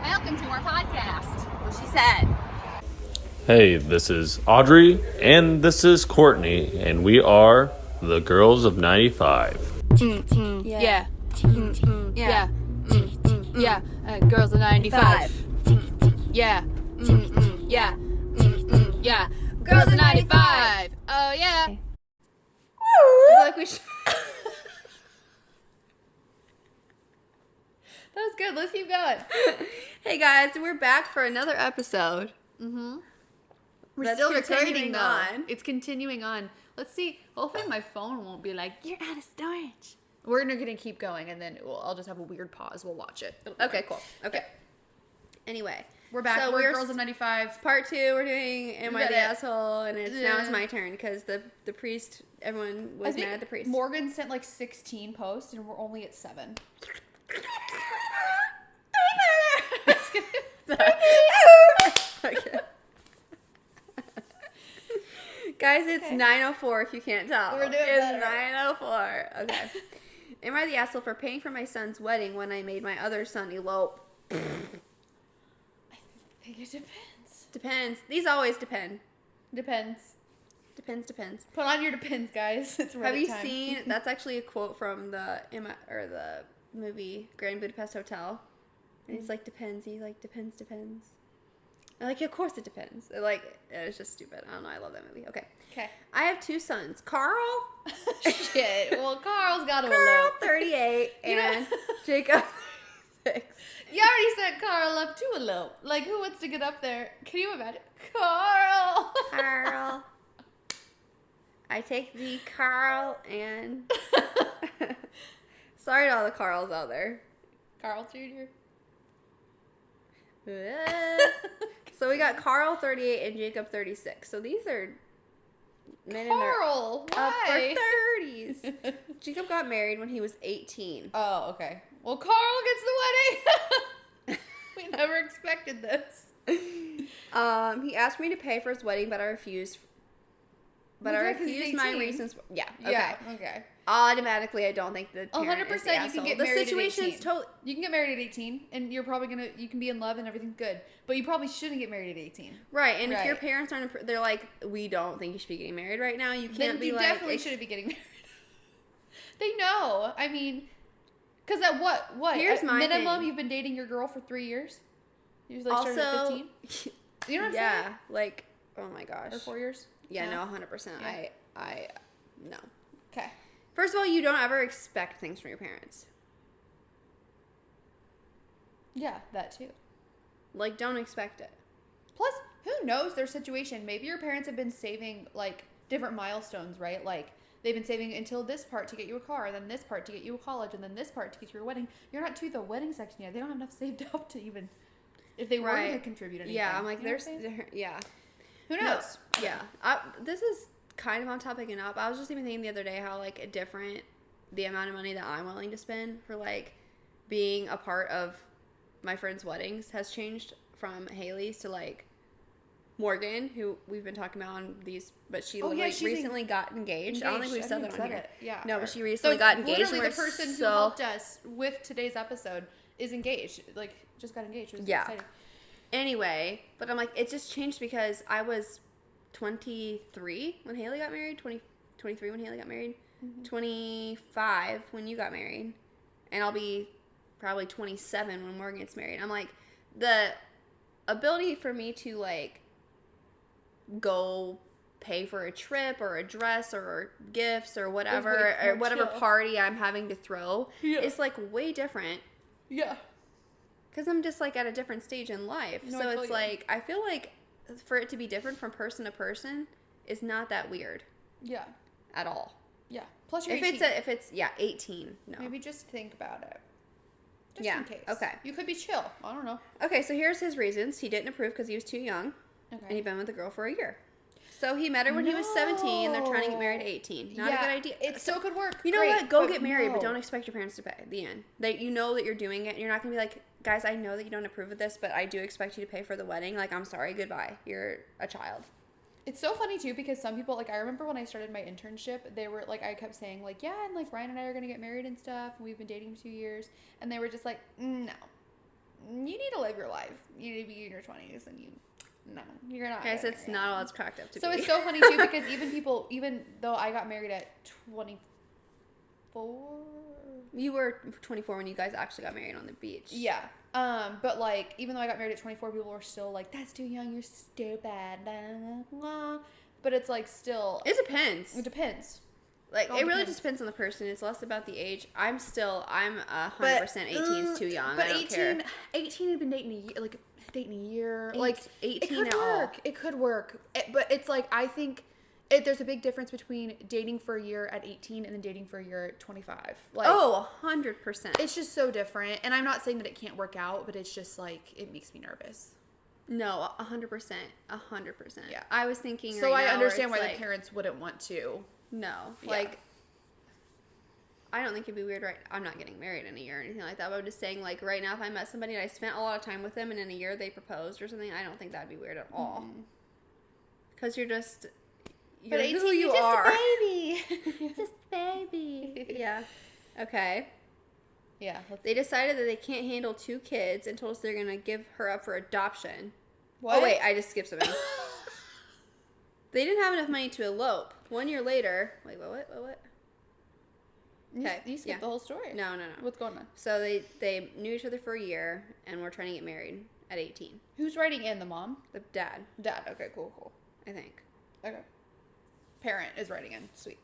Welcome to our podcast. What she said. Hey, this is Audrey, and this is Courtney, and we are the Girls of 95. Yeah. Girls of 95. Yeah. Yeah. Yeah. Girls of 95. Oh, yeah. I feel like we should. That was good. Let's keep going. Hey guys, we're back for another episode. We're That's still recording, continuing though. on. It's continuing on. Let's see. Hopefully my phone won't be like, you're out of storage. We're going to keep going, and then I'll just have a weird pause. We'll watch it. Okay, cool. Okay. Anyway, We're back. So we're Girls of 95. part 2. We're doing Am I the Yeah. Asshole? And now it's my turn because the priest, everyone was mad at the priest. Morgan sent like 16 posts, and we're only at 7. Okay. Guys, it's 9:04 if you can't tell. We're doing It's better. 9:04. Okay. Am I the asshole for paying for my son's wedding when I made my other son elope? I think it depends. Depends. These always depend. Depends. Depends. Put on your depends, guys. It's Have you time. seen? That's actually a quote from the movie Grand Budapest Hotel. And he's like, depends. He's like, depends. I'm like, of course it depends. It's just stupid. I don't know. I love that movie. Okay. Okay. I have 2 sons. Carl, Shit. Well, Carl's got to Carl, elope. 38, You know- and Jacob, 6. You already set Carl up to elope. Like, who wants to get up there? Can you imagine? Carl. Carl. I take the Carl and... Sorry to all the Carls out there. Carl Jr. So we got Carl 38 and Jacob 36. So these are men in their Carl. upper Why? 30s. Jacob got married when he was 18. Oh, okay. Well, Carl gets the wedding. We never expected this. He asked me to pay for his wedding, but I refused. But Well, I yeah, 'cause he's refused my 18. reasons. Yeah. Okay. Yeah. Okay. Automatically, I don't think the parent 100% is the you can asshole. get The married at situation's 18. totally. You can get married at 18, and you're probably you can be in love and everything's good. But you probably shouldn't get married at 18. Right, and if your Right. parents aren't, they're like, we don't think you should be getting married right now. You Then can't be you like, definitely it's- shouldn't be getting married. They know. I mean, because at what? Here's at my minimum, thing. you've been dating your girl for 3 years? You like started at Also, 15? You know what I'm yeah, saying? like, oh my gosh. Or 4 years? Yeah, no, 100%. Yeah. No. Okay. First of all, you don't ever expect things from your parents. Yeah, that too. Like, don't expect it. Plus, who knows their situation? Maybe your parents have been saving, like, different milestones, right? Like, they've been saving until this part to get you a car, and then this part to get you a college, and then this part to get you a wedding. You're not to the wedding section yet. They don't have enough saved up to even, if they were going to Right. contribute anything. Yeah, I'm like, You know what I'm saying? yeah. Who knows? No, yeah. This is kind of on topic and up. I was just even thinking the other day how, like, different the amount of money that I'm willing to spend for, like, being a part of my friends' weddings has changed from Haley's to, like, Morgan, who we've been talking about on these, but she she's recently got engaged. I don't think we've said that on here. Yeah. No, but she recently got engaged. Literally, and the we're person who so- helped us with today's episode is engaged. Like, just got engaged. It was Yeah. exciting. Anyway, but I'm like, it just changed because I was 23 when Haley got married, 23 when Haley got married, 25 when you got married, and I'll be probably 27 when Morgan gets married. I'm like, the ability for me to, like, go pay for a trip or a dress or gifts or whatever, Way more or whatever chill. party I'm having to throw Yeah. is, like, way different. Yeah. Because I'm just, like, at a different stage in life. No, So I feel it's you. like, I feel like for it to be different from person to person is not that weird Yeah. at all. Yeah. Plus, you're If 18. it's 18, no. Maybe just think about it. Just Yeah, in case. okay. You could be chill. I don't know. Okay, so here's his reasons. He didn't approve because he was too young, and Okay. he'd been with a girl for a year. So he met her when he was 17. They're trying to get married at 18. Not a good idea. It still could work. You know Great, what? Go get married, no. but don't expect your parents to pay. The end. You know that you're doing it. You're not going to be like, guys, I know that you don't approve of this, but I do expect you to pay for the wedding. Like, I'm sorry, goodbye. You're a child. It's so funny too because some people, like, I remember when I started my internship, they were like, I kept saying like, yeah, and like Ryan and I are gonna get married and stuff, and we've been dating 2 years, and they were just like, no, you need to live your life. You need to be in your 20s, and you're not. Guys, it's not all it's cracked up to be. So it's so funny too because even though I got married at 24. You were 24 when you guys actually got married on the beach. Yeah. But like, even though I got married at 24, people were still like, "That's too young. You're stupid." Blah, blah, blah. But it's like still. It depends. It depends. Like, All it really depends. just depends on the person. It's less about the age. I'm 100% 18 is too young. But I don't care. 18 had been dating a year. Eight- Like 18 it at could all. work. It could work. But it's like, I think there's a big difference between dating for a year at 18 and then dating for a year at 25. Like, 100%. it's just so different. And I'm not saying that it can't work out, but it's just like, it makes me nervous. No, 100%. 100%. Yeah. I was thinking So right I now understand where why it's the parents wouldn't want to. No. Yeah. Like, I don't think it'd be weird, right? I'm not getting married in a year or anything like that, but I'm just saying, like, right now, if I met somebody and I spent a lot of time with them and in a year they proposed or something, I don't think that'd be weird at all. Because you're But 18, who you you're are. just a baby. Just baby. Yeah. Okay. Yeah. They decided that they can't handle 2 kids and told us they're going to give her up for adoption. What? Oh, wait, I just skipped something. They didn't have enough money to elope. 1 year later, wait, what? Okay, You skipped yeah. the whole story. No. What's going on? So they knew each other for a year and were trying to get married at 18. Who's writing in? The mom? The dad, Dad. Okay, cool. I think. Okay. Parent is writing in. Sweet.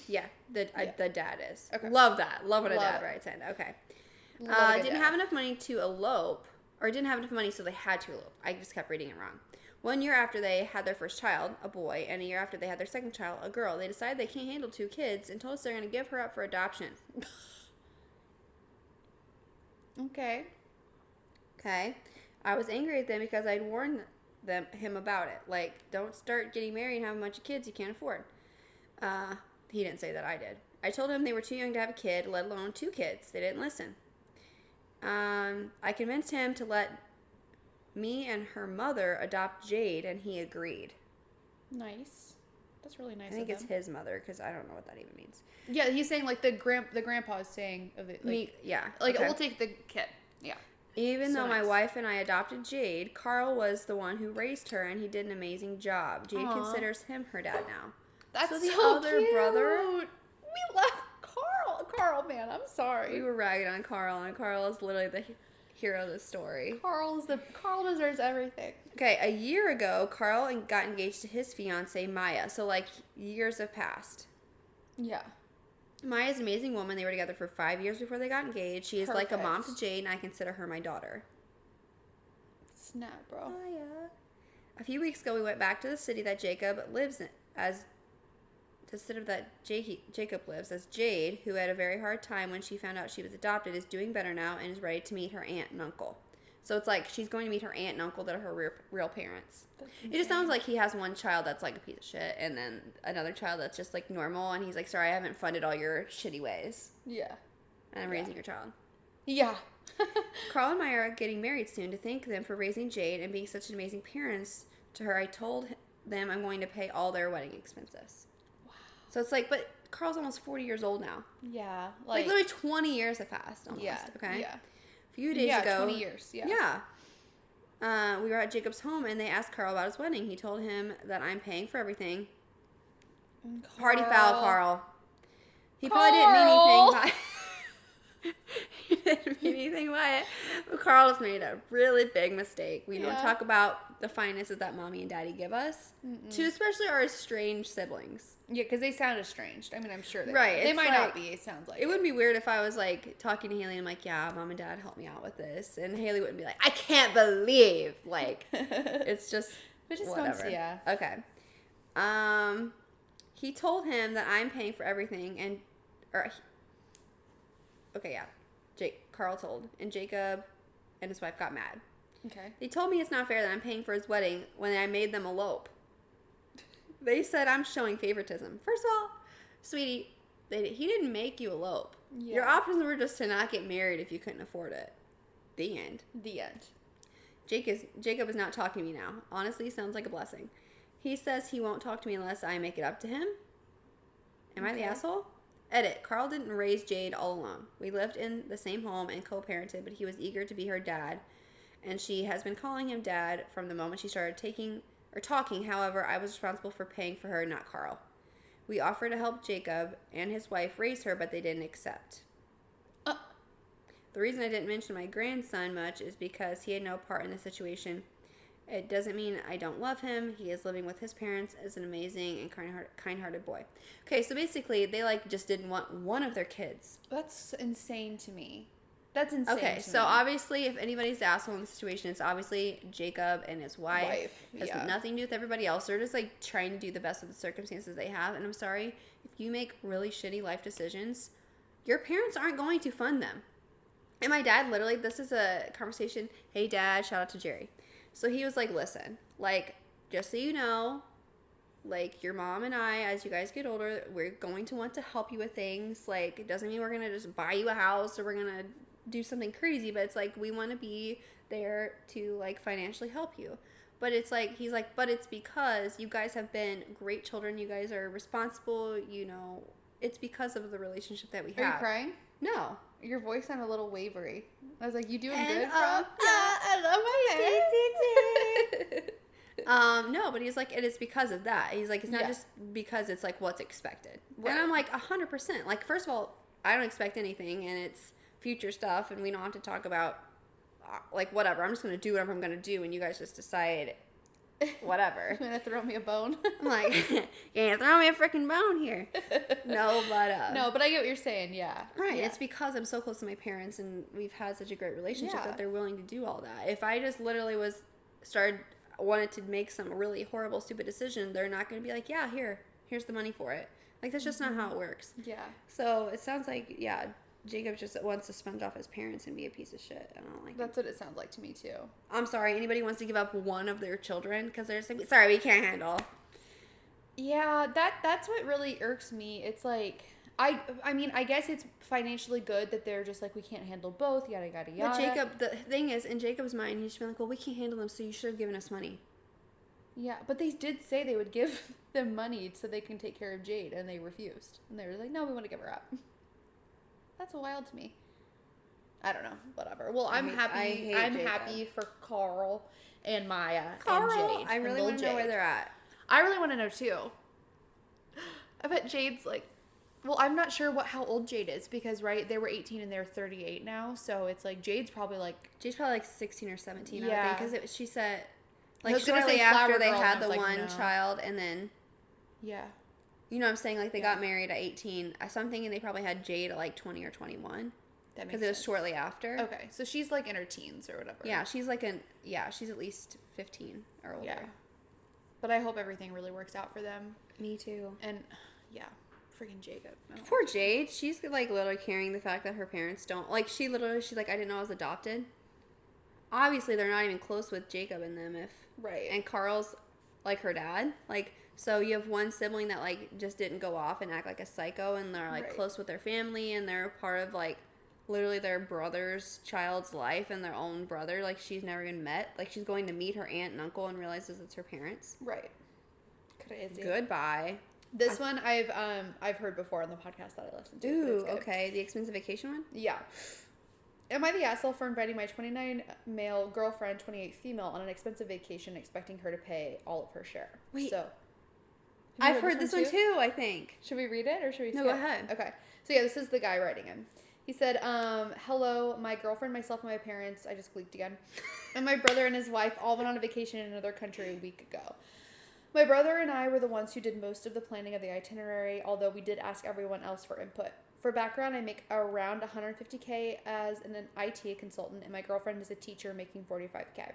Yeah, the dad is. Okay. Love that. Love when a Love dad it. writes in. Okay. Love a good Didn't dad. have enough money to elope, or didn't have enough money, so they had to elope. I just kept reading it wrong. 1 year after they had their first child, a boy, and a year after they had their second child, a girl, they decided they can't handle 2 kids and told us they're going to give her up for adoption. Okay. Okay. I was angry at them because I'd warned him about it. Like, don't start getting married and have a bunch of kids you can't afford. He didn't say that, I did. I told him they were too young to have a kid, let alone 2 kids. They didn't listen. I convinced him to let me and her mother adopt Jade, and he agreed. Nice. That's really nice. I think of it's him. his mother, because I don't know what that even means. Yeah, he's saying like the grandpa is saying of it. Like, Me, yeah. like okay. we'll take the kid. Yeah. Even So though my nice. wife and I adopted Jade, Carl was the one who raised her, and he did an amazing job. Jade Aw. considers him her dad now. That's So the so other cute. brother- We love Carl. Carl, man, I'm sorry. We were ragging on Carl, and Carl is literally the hero of the story. Carl deserves everything. Okay, a year ago, Carl got engaged to his fiancee, Maya. So, like, years have passed. Yeah. Maya's an amazing woman. They were together for 5 years before they got engaged. She is like a mom to Perfect. Jade, and I consider her my daughter. Snap, bro. Maya. A few weeks ago, we went back to the city that Jacob lives in, Jacob lives, as Jade, who had a very hard time when she found out she was adopted, is doing better now and is ready to meet her aunt and uncle. So it's like she's going to meet her aunt and uncle that are her real parents. It just sounds like he has one child that's like a piece of shit, and then another child that's just like normal, and he's like, sorry, I haven't funded all your shitty ways, Yeah. and I'm raising your child. Yeah. Carl and Maya are getting married soon. To thank them for raising Jade and being such an amazing parents to her, I told them I'm going to pay all their wedding expenses. Wow. So it's like, but Carl's almost 40 years old now. Yeah. Like literally 20 years have passed almost. Yeah. Okay. Yeah. A few days ago. 20 years. Yeah. Yeah. We were at Jacob's home and they asked Carl about his wedding. He told him that I'm paying for everything. Party foul, Carl. He probably didn't mean anything by he didn't mean anything by it. But Carl has made a really big mistake. We don't Yeah. talk about the finances that mommy and daddy give us to especially our estranged siblings. Yeah, because they sound estranged. I mean, I'm sure they Right, They it's might like- not be. It sounds like It would be weird if I was like talking to Haley and I'm like, yeah, mom and dad helped me out with this. And Haley wouldn't be like, I can't believe. Like, it's just, But just whatever. once, yeah. Okay. He told him that I'm paying for everything and, okay, yeah. Carl told. And Jacob and his wife got mad. Okay. They told me it's not fair that I'm paying for his wedding when I made them elope. They said I'm showing favoritism. First of all, sweetie, he didn't make you elope. Yeah. Your options were just to not get married if you couldn't afford it. The end. The end. Jacob is not talking to me now. Honestly, sounds like a blessing. He says he won't talk to me unless I make it up to him. Am I the asshole? Edit. Carl didn't raise Jade all alone. We lived in the same home and co-parented, but he was eager to be her dad and she has been calling him dad from the moment she started talking. However, I was responsible for paying for her, not Carl. We offered to help Jacob and his wife raise her, but they didn't accept. The reason I didn't mention my grandson much is because he had no part in the situation. It doesn't mean I don't love him. He is living with his parents as an amazing and kind-hearted boy. Okay, so basically, they just didn't want one of their kids. That's insane to me. That's insane. Okay, so obviously, if anybody's the asshole in the situation, it's obviously Jacob and his wife. It has nothing to do with everybody else. They're just trying to do the best of the circumstances they have. And I'm sorry, if you make really shitty life decisions, your parents aren't going to fund them. And my dad, literally, this is a conversation. Hey, Dad, shout out to Jerry. So he was listen, just so you know, your mom and I, as you guys get older, we're going to want to help you with things. It doesn't mean we're going to just buy you a house or we're going to do something crazy, but it's we want to be there to financially help you. But it's he's but it's because you guys have been great children. You guys are responsible. It's because of the relationship that we have. Are you crying? No. Your voice sounded a little wavery. I was you doing And good, bro? I love my no, but he's it is because of that. He's it's not just because it's what's expected. Right. And I'm 100%. First of all, I don't expect anything, and it's future stuff, and we don't have to talk about whatever. I'm just gonna do whatever I'm gonna do, and you guys just decide whatever. You're gonna throw me a bone. I'm yeah, throw me a freaking bone here. No, but I get what you're saying. Yeah, right. Yeah. It's because I'm so close to my parents, and we've had such a great relationship that they're willing to do all that. If I just literally wanted to make some really horrible, stupid decision, they're not gonna be yeah, here's the money for it. That's just not how it works. Yeah. So it sounds Jacob just wants to sponge off his parents and be a piece of shit. I don't like That's what it sounds like to me, too. I'm sorry. Anybody wants to give up one of their children because they're just sorry, we can't handle. Yeah, that's what really irks me. It's I mean, I guess it's financially good that they're just we can't handle both, yada, yada, yada. But Jacob, the thing is, in Jacob's mind, he should be well, we can't handle them, so you should have given us money. Yeah, but they did say they would give them money so they can take care of Jade, and they refused. And they were no, we want to give her up. That's wild to me. I don't know. Whatever. Well, I'm happy for Carl and Maya and Jade. I really want to know where they're at. I really want to know too. I bet Jade's well, I'm not sure how old Jade is because they were 18 and they're 38 now, so it's Jade's probably Jade's probably 16 or 17. Yeah. I think because she said shortly after they had the one child and then yeah. You know what I'm saying? They got married at 18. So I'm thinking they probably had Jade at 20 or 21. Because it was shortly after. Okay, so she's in her teens or whatever. Yeah, she's she's at least 15 or older. Yeah. But I hope everything really works out for them. Me too. And yeah, freaking Jacob. Poor Jade. She's literally carrying the fact that her parents don't she's I didn't know I was adopted. Obviously, they're not even close with Jacob and them right. And Carl's her dad. So you have one sibling that just didn't go off and act like a psycho, and they're right. close with their family, and they're part of literally their brother's child's life and their own brother. She's never even met. She's going to meet her aunt and uncle and realizes it's her parents. Right. Crazy. Goodbye. This one I've heard before on the podcast that I listened to. Ooh, okay. The expensive vacation one? Yeah. Am I the asshole for inviting my 29 male girlfriend, 28 female, on an expensive vacation, expecting her to pay all of her share? Wait. So, I've heard this one too, I think. Should we read it or should we skip? No, go ahead. Okay. So yeah, this is the guy writing him. He said, hello, my girlfriend, myself, and my parents, I just clicked again, and my brother and his wife all went on a vacation in another country a week ago. My brother and I were the ones who did most of the planning of the itinerary, although we did ask everyone else for input. For background, I make around $150K as an IT consultant, and my girlfriend is a teacher making $45K.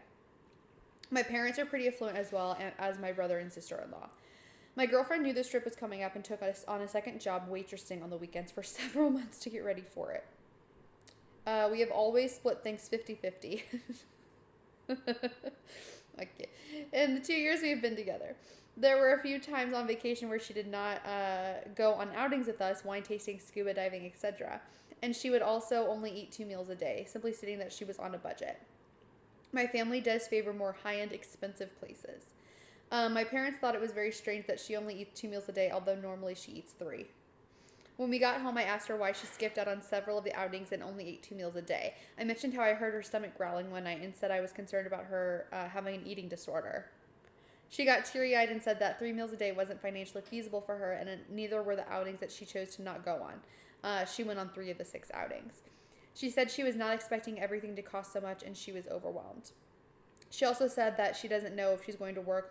My parents are pretty affluent as well as my brother and sister-in-law. My girlfriend knew this trip was coming up and took us on a second job waitressing on the weekends for several months to get ready for it. We have always split things 50-50. Okay. In the 2 years we have been together. There were a few times on vacation where she did not go on outings with us, wine tasting, scuba diving, etc. And she would also only eat 2 meals a day, simply stating that she was on a budget. My family does favor more high-end, expensive places. My parents thought it was very strange that she only eats 2 meals a day, although normally she eats 3. When we got home, I asked her why she skipped out on several of the outings and only ate 2 meals a day. I mentioned how I heard her stomach growling one night and said I was concerned about her having an eating disorder. She got teary-eyed and said that 3 meals a day wasn't financially feasible for her, and neither were the outings that she chose to not go on. She went on 3 of the 6 outings. She said she was not expecting everything to cost so much, and she was overwhelmed. She also said that she doesn't know if this is going to work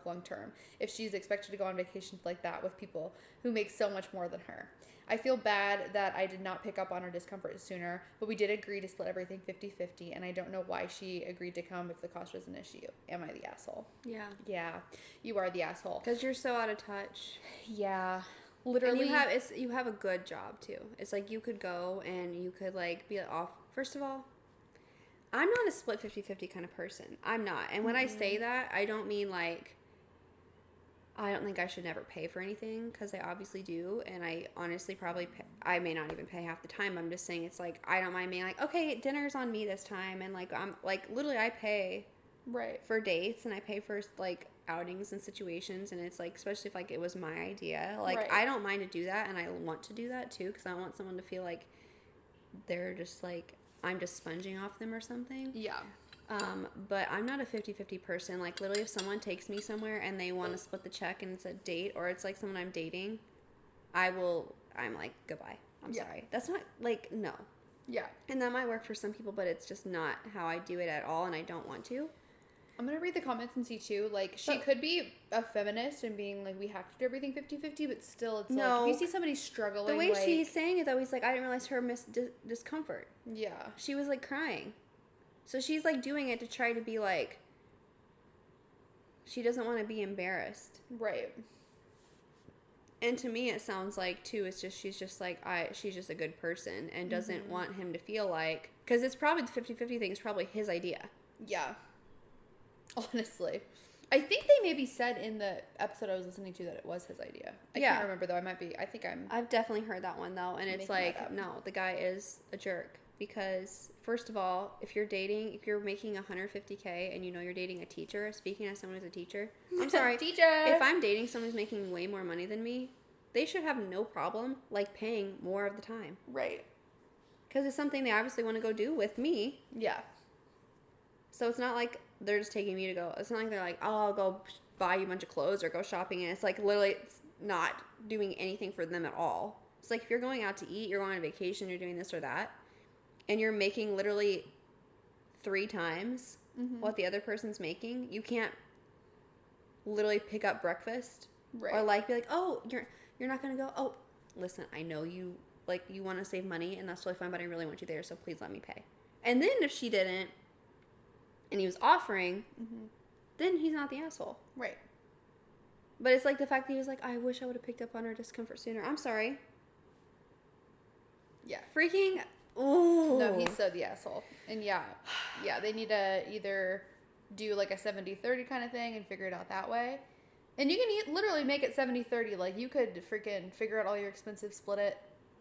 long term, if she's expected to go on vacations like that with people who make so much more than her. I feel bad that I did not pick up on her discomfort sooner, but we did agree to split everything 50-50, and I don't know why she agreed to come if the cost was an issue. Am I the asshole? Yeah. Yeah, you are the asshole. Because you're so out of touch. Yeah, literally. And you have a good job too. It's like you could go and you could like be off. First of all, I'm not a split 50-50 kind of person. I'm not. And when I say that, I don't mean like I don't think I should never pay for anything, because I obviously do, and I honestly probably I may not even pay half the time. I'm just saying it's like I don't mind being like, okay, dinner's on me this time, and like I'm like literally I pay for dates, and I pay for like outings and situations, and it's like especially if like it was my idea, like I don't mind to do that, and I want to do that too, because I want someone to feel like they're just like I'm just sponging off them or something. Yeah. But I'm not a 50-50 person. Like literally if someone takes me somewhere and they want to split the check and it's a date or it's like someone I'm dating, I'm like, goodbye. I'm sorry. That's not like, no. Yeah. And that might work for some people, but it's just not how I do it at all, and I don't want to. I'm going to read the comments and see too. Like, she could be a feminist and being like, we have to do everything 50-50, but still, it's like, if you see somebody struggling, the way she's saying it though, he's like, I didn't realize her discomfort. Yeah. She was like crying. So she's like doing it to try to be like, she doesn't want to be embarrassed. Right. And to me, it sounds like too, it's just, she's just like, she's just a good person and doesn't want him to feel like, because it's probably the 50-50 thing is probably his idea. Yeah. Honestly. I think they maybe said in the episode I was listening to that it was his idea. I can't remember though. I've definitely heard that one though. And it's like, no, the guy is a jerk. Because first of all, if you're making $150K and you know you're dating a teacher, speaking as someone who's a teacher, I'm sorry. Teacher! If I'm dating someone who's making way more money than me, they should have no problem like paying more of the time. Right. Because it's something they obviously want to go do with me. Yeah. So it's not like they're just taking me to go. It's not like they're like, oh, I'll go buy you a bunch of clothes or go shopping. And it's like literally it's not doing anything for them at all. It's like if you're going out to eat, you're going on vacation, you're doing this or that, and you're making literally 3 times what the other person's making, you can't literally pick up breakfast. Right. Or like be like, oh, you're not going to go. Oh, listen, I know you want to save money and that's totally fine, but I really want you there, so please let me pay. And then if she didn't, and he was offering, then he's not the asshole. Right. But it's like the fact that he was like, I wish I would have picked up on her discomfort sooner. I'm sorry. Yeah. Freaking, ooh. No, he's so the asshole. And yeah, they need to either do like a 70-30 kind of thing and figure it out that way. And you can literally make it 70-30. Like, you could freaking figure out all your expenses, split it,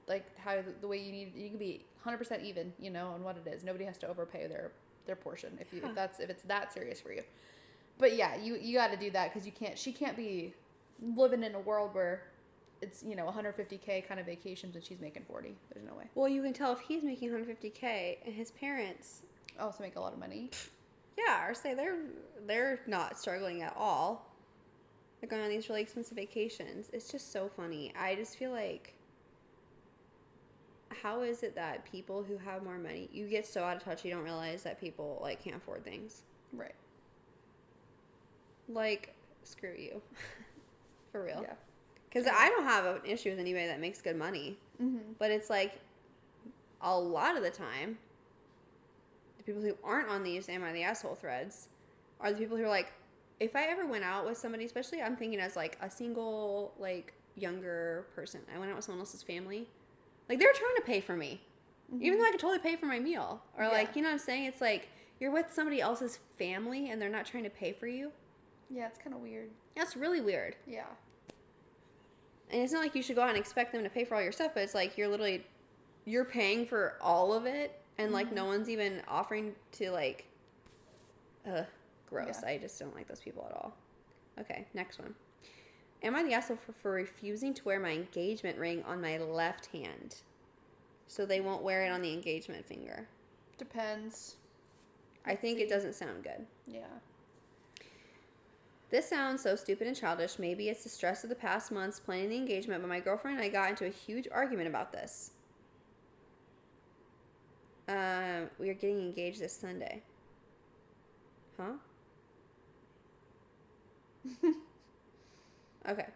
like, how the way you need. You can be 100% even, you know, on what it is. Nobody has to overpay their portion if it's that serious for you. But yeah, you got to do that, because she can't be living in a world where it's, you know, 150K kind of vacations and she's making 40. There's no way. Well, you can tell if he's making 150K and his parents also make a lot of money. Yeah, or say they're not struggling at all. They're going on these really expensive vacations. It's just so funny. I just feel like, how is it that people who have more money, you get so out of touch you don't realize that people like can't afford things. Right. Like, screw you. For real. Yeah. Because I don't have an issue with anybody that makes good money. But it's like, a lot of the time, the people who aren't on these Am I the Asshole threads are the people who are like, if I ever went out with somebody, especially I'm thinking as like a single, like, younger person. I went out with someone else's family. Like, they're trying to pay for me. Even though I could totally pay for my meal. Or like, you know what I'm saying? It's like, you're with somebody else's family and they're not trying to pay for you. Yeah, it's kind of weird. That's really weird. Yeah. And it's not like you should go out and expect them to pay for all your stuff, but it's like you're paying for all of it, and like no one's even offering to like, gross. Yeah. I just don't like those people at all. Okay, next one. Am I the asshole for refusing to wear my engagement ring on my left hand? So they won't wear it on the engagement finger. Depends. I think it doesn't sound good. Yeah. This sounds so stupid and childish. Maybe it's the stress of the past months planning the engagement, but my girlfriend and I got into a huge argument about this. We are getting engaged this Sunday. Huh? Okay.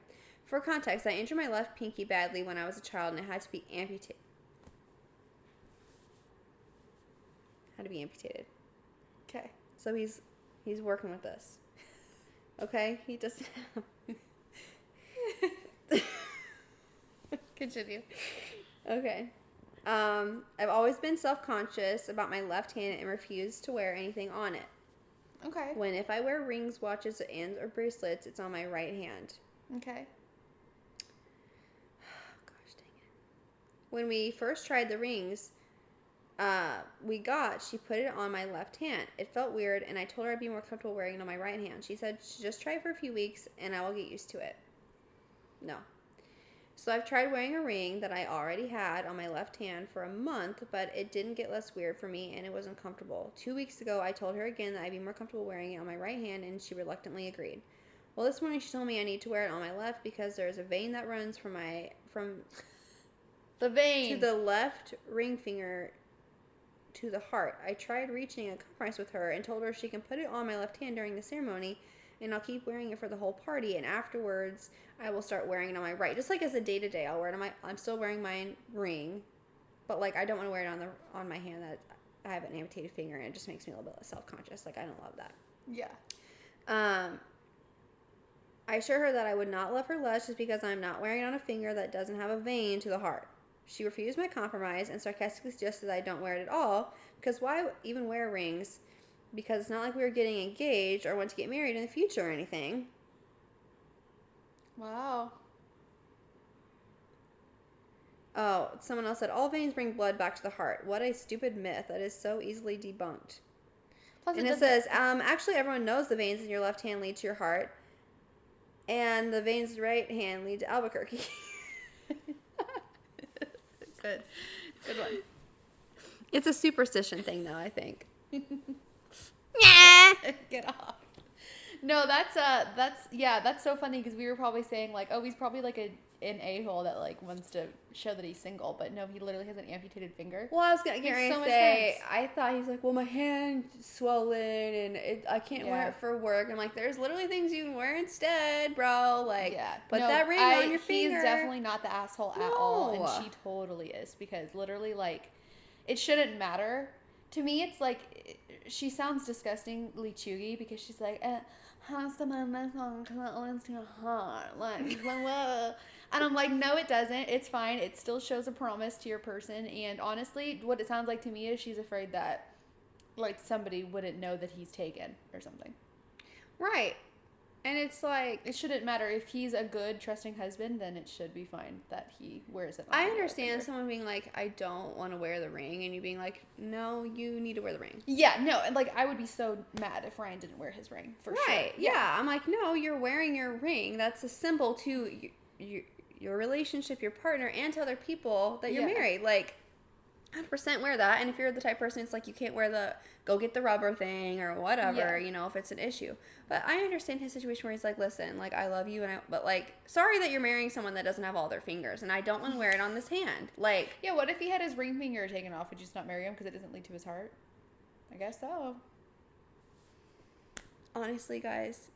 For context, I injured my left pinky badly when I was a child and it had to be amputated. Okay. So he's working with us. Okay? He doesn't have... Continue. Okay. I've always been self-conscious about my left hand and refused to wear anything on it. Okay. If I wear rings, watches, or bracelets, it's on my right hand. Okay. Gosh dang it. When we first tried the rings she put it on my left hand. It felt weird, and I told her I'd be more comfortable wearing it on my right hand. She said, just try for a few weeks, and I will get used to it. No. So I've tried wearing a ring that I already had on my left hand for a month, but it didn't get less weird for me, and it was uncomfortable. 2 weeks ago, I told her again that I'd be more comfortable wearing it on my right hand, and she reluctantly agreed. Well, this morning she told me I need to wear it on my left because there's a vein that runs from the vein to the left ring finger to the heart. I tried reaching a compromise with her and told her she can put it on my left hand during the ceremony, and I'll keep wearing it for the whole party, and afterwards I will start wearing it on my right. Just like as a day-to-day, I'll wear it on I'm still wearing my ring, but like I don't want to wear it on my hand that I have an amputated finger, and it just makes me a little bit self-conscious. Like I don't love that. Yeah. I assured her that I would not love her less just because I'm not wearing it on a finger that doesn't have a vein to the heart. She refused my compromise and sarcastically suggested that I don't wear it at all, because why even wear rings? Because it's not like we were getting engaged or want to get married in the future or anything. Wow. Oh, someone else said, all veins bring blood back to the heart. What a stupid myth that is so easily debunked. Plus And it says, actually everyone knows the veins in your left hand lead to your heart, and the veins in your right hand lead to Albuquerque. Good one. It's a superstition thing, though, I think. Get off. No, that's so funny because we were probably saying like, oh, he's probably like an a-hole that like wants to show that he's single, but no, he literally has an amputated finger. Well, I was gonna get ready to say, I thought he was like, well, my hand's swollen and I can't wear it for work. I'm like, there's literally things you can wear instead, bro. Like, put that ring on your finger. He's definitely not the asshole at all, and she totally is, because literally, like, it shouldn't matter. To me, it's like, she sounds disgustingly chuggy because she's like, has to my song close to your heart, like, blah. And I'm like, no, it doesn't. It's fine. It still shows a promise to your person. And honestly, what it sounds like to me is she's afraid that, like, somebody wouldn't know that he's taken or something. Right. And it's like, it shouldn't matter. If he's a good, trusting husband, then it should be fine that he wears it on I understand someone being like, I don't want to wear the ring, and you being like, no, you need to wear the ring. Yeah, no, and like, I would be so mad if Ryan didn't wear his ring, for sure. Right, yeah. I'm like, no, you're wearing your ring. That's a symbol to your relationship, your partner, and to other people that you're married. Like, 100% wear that. And if you're the type of person, it's like you can't wear go get the rubber thing or whatever, you know, if it's an issue. But I understand his situation where he's like, listen, like, I love you, but like, sorry that you're marrying someone that doesn't have all their fingers, and I don't want to wear it on this hand. Like, yeah, what if he had his ring finger taken off? Would you just not marry him because it doesn't lead to his heart? I guess so. Honestly, guys,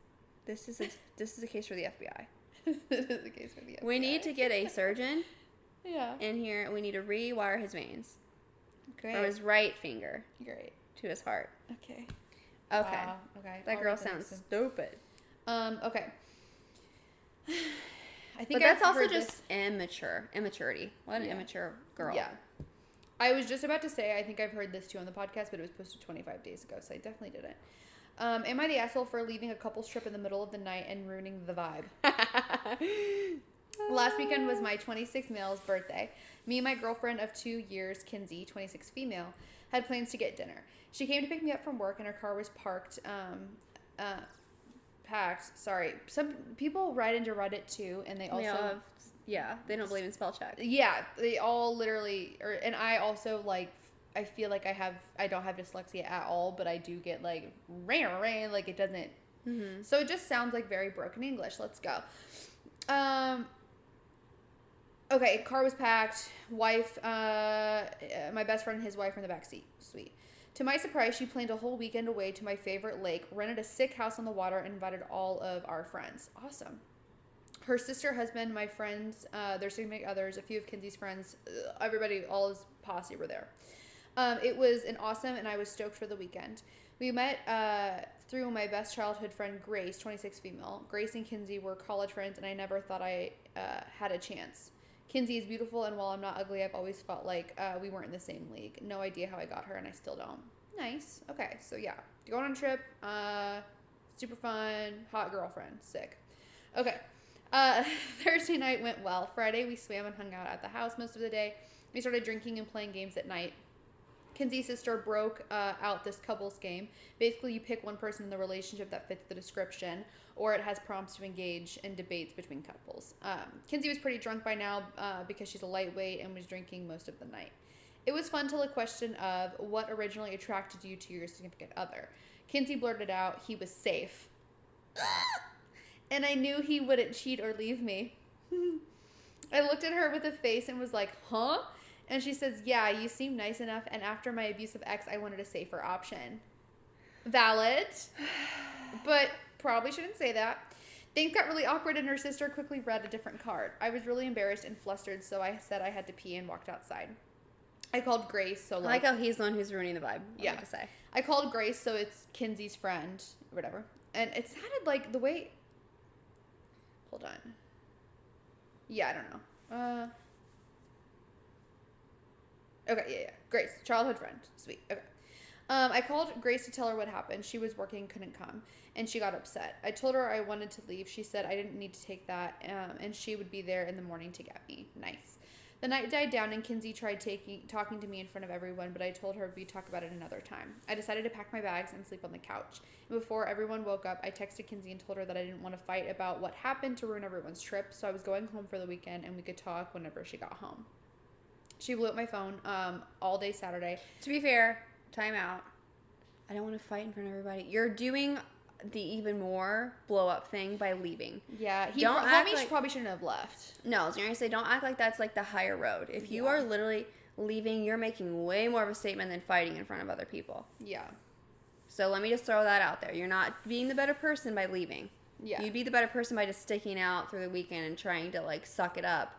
this is a case for the FBI. This is the case for the FBI. We need to get a surgeon in here. We need to rewire his veins. Great. From his right finger. Great. To his heart. Okay. Wow. Okay. That girl sounds stupid. Okay. I think but that's also just immaturity. What an immature girl. Yeah. I was just about to say, I think I've heard this too on the podcast, but it was posted 25 days ago, so I definitely didn't. Am I the asshole for leaving a couple's trip in the middle of the night and ruining the vibe? Last weekend was my 26th male's birthday. Me and my girlfriend of 2 years, Kinsey, 26 female, had plans to get dinner. She came to pick me up from work, and her car was parked packed. Sorry. Some people write into Reddit too, and they also they don't believe in spell check. Yeah, they all literally, and I also like. I feel like I don't have dyslexia at all, but I do get like rain, like it doesn't. Mm-hmm. So it just sounds like very broken English. Let's go. Okay, car was packed. Wife, my best friend and his wife were in the back seat. Sweet. To my surprise, she planned a whole weekend away to my favorite lake, rented a sick house on the water, and invited all of our friends. Awesome. Her sister, husband, my friends, their significant others, a few of Kinsey's friends, everybody, all his posse were there. It was an awesome, and I was stoked for the weekend. We met through my best childhood friend, Grace, 26 female. Grace and Kinsey were college friends, and I never thought I had a chance. Kinsey is beautiful, and while I'm not ugly, I've always felt like we weren't in the same league. No idea how I got her, and I still don't. Nice. Okay, so yeah. Going on a trip. Super fun. Hot girlfriend. Sick. Okay. Thursday night went well. Friday, we swam and hung out at the house most of the day. We started drinking and playing games at night. Kinsey's sister broke out this couples game. Basically, you pick one person in the relationship that fits the description, or it has prompts to engage in debates between couples. Kinsey was pretty drunk by now because she's a lightweight and was drinking most of the night. It was fun till a question of what originally attracted you to your significant other. Kinsey blurted out he was safe. And I knew he wouldn't cheat or leave me. I looked at her with a face and was like, huh? And she says, yeah, you seem nice enough, and after my abusive ex, I wanted a safer option. Valid, but probably shouldn't say that. Things got really awkward, and her sister quickly read a different card. I was really embarrassed and flustered, so I said I had to pee and walked outside. I called Grace, so I like how he's the one who's ruining the vibe. Yeah. To say. I called Grace, so it's Kinsey's friend, or whatever. And it sounded like the way... Hold on. Yeah, I don't know. Okay, yeah. Grace, childhood friend. Sweet. Okay. I called Grace to tell her what happened. She was working, couldn't come, and she got upset. I told her I wanted to leave. She said I didn't need to take that, and she would be there in the morning to get me. Nice. The night died down, and Kinsey tried talking to me in front of everyone, but I told her we'd talk about it another time. I decided to pack my bags and sleep on the couch. And before everyone woke up, I texted Kinsey and told her that I didn't want to fight about what happened to ruin everyone's trip, so I was going home for the weekend, and we could talk whenever she got home. She blew up my phone all day Saturday. To be fair, time out. I don't want to fight in front of everybody. You're doing the even more blow up thing by leaving. Yeah, probably shouldn't have left. No, I was going to say, don't act like that's like the higher road. If you are literally leaving, you're making way more of a statement than fighting in front of other people. Yeah. So let me just throw that out there. You're not being the better person by leaving. Yeah. You'd be the better person by just sticking out through the weekend and trying to like suck it up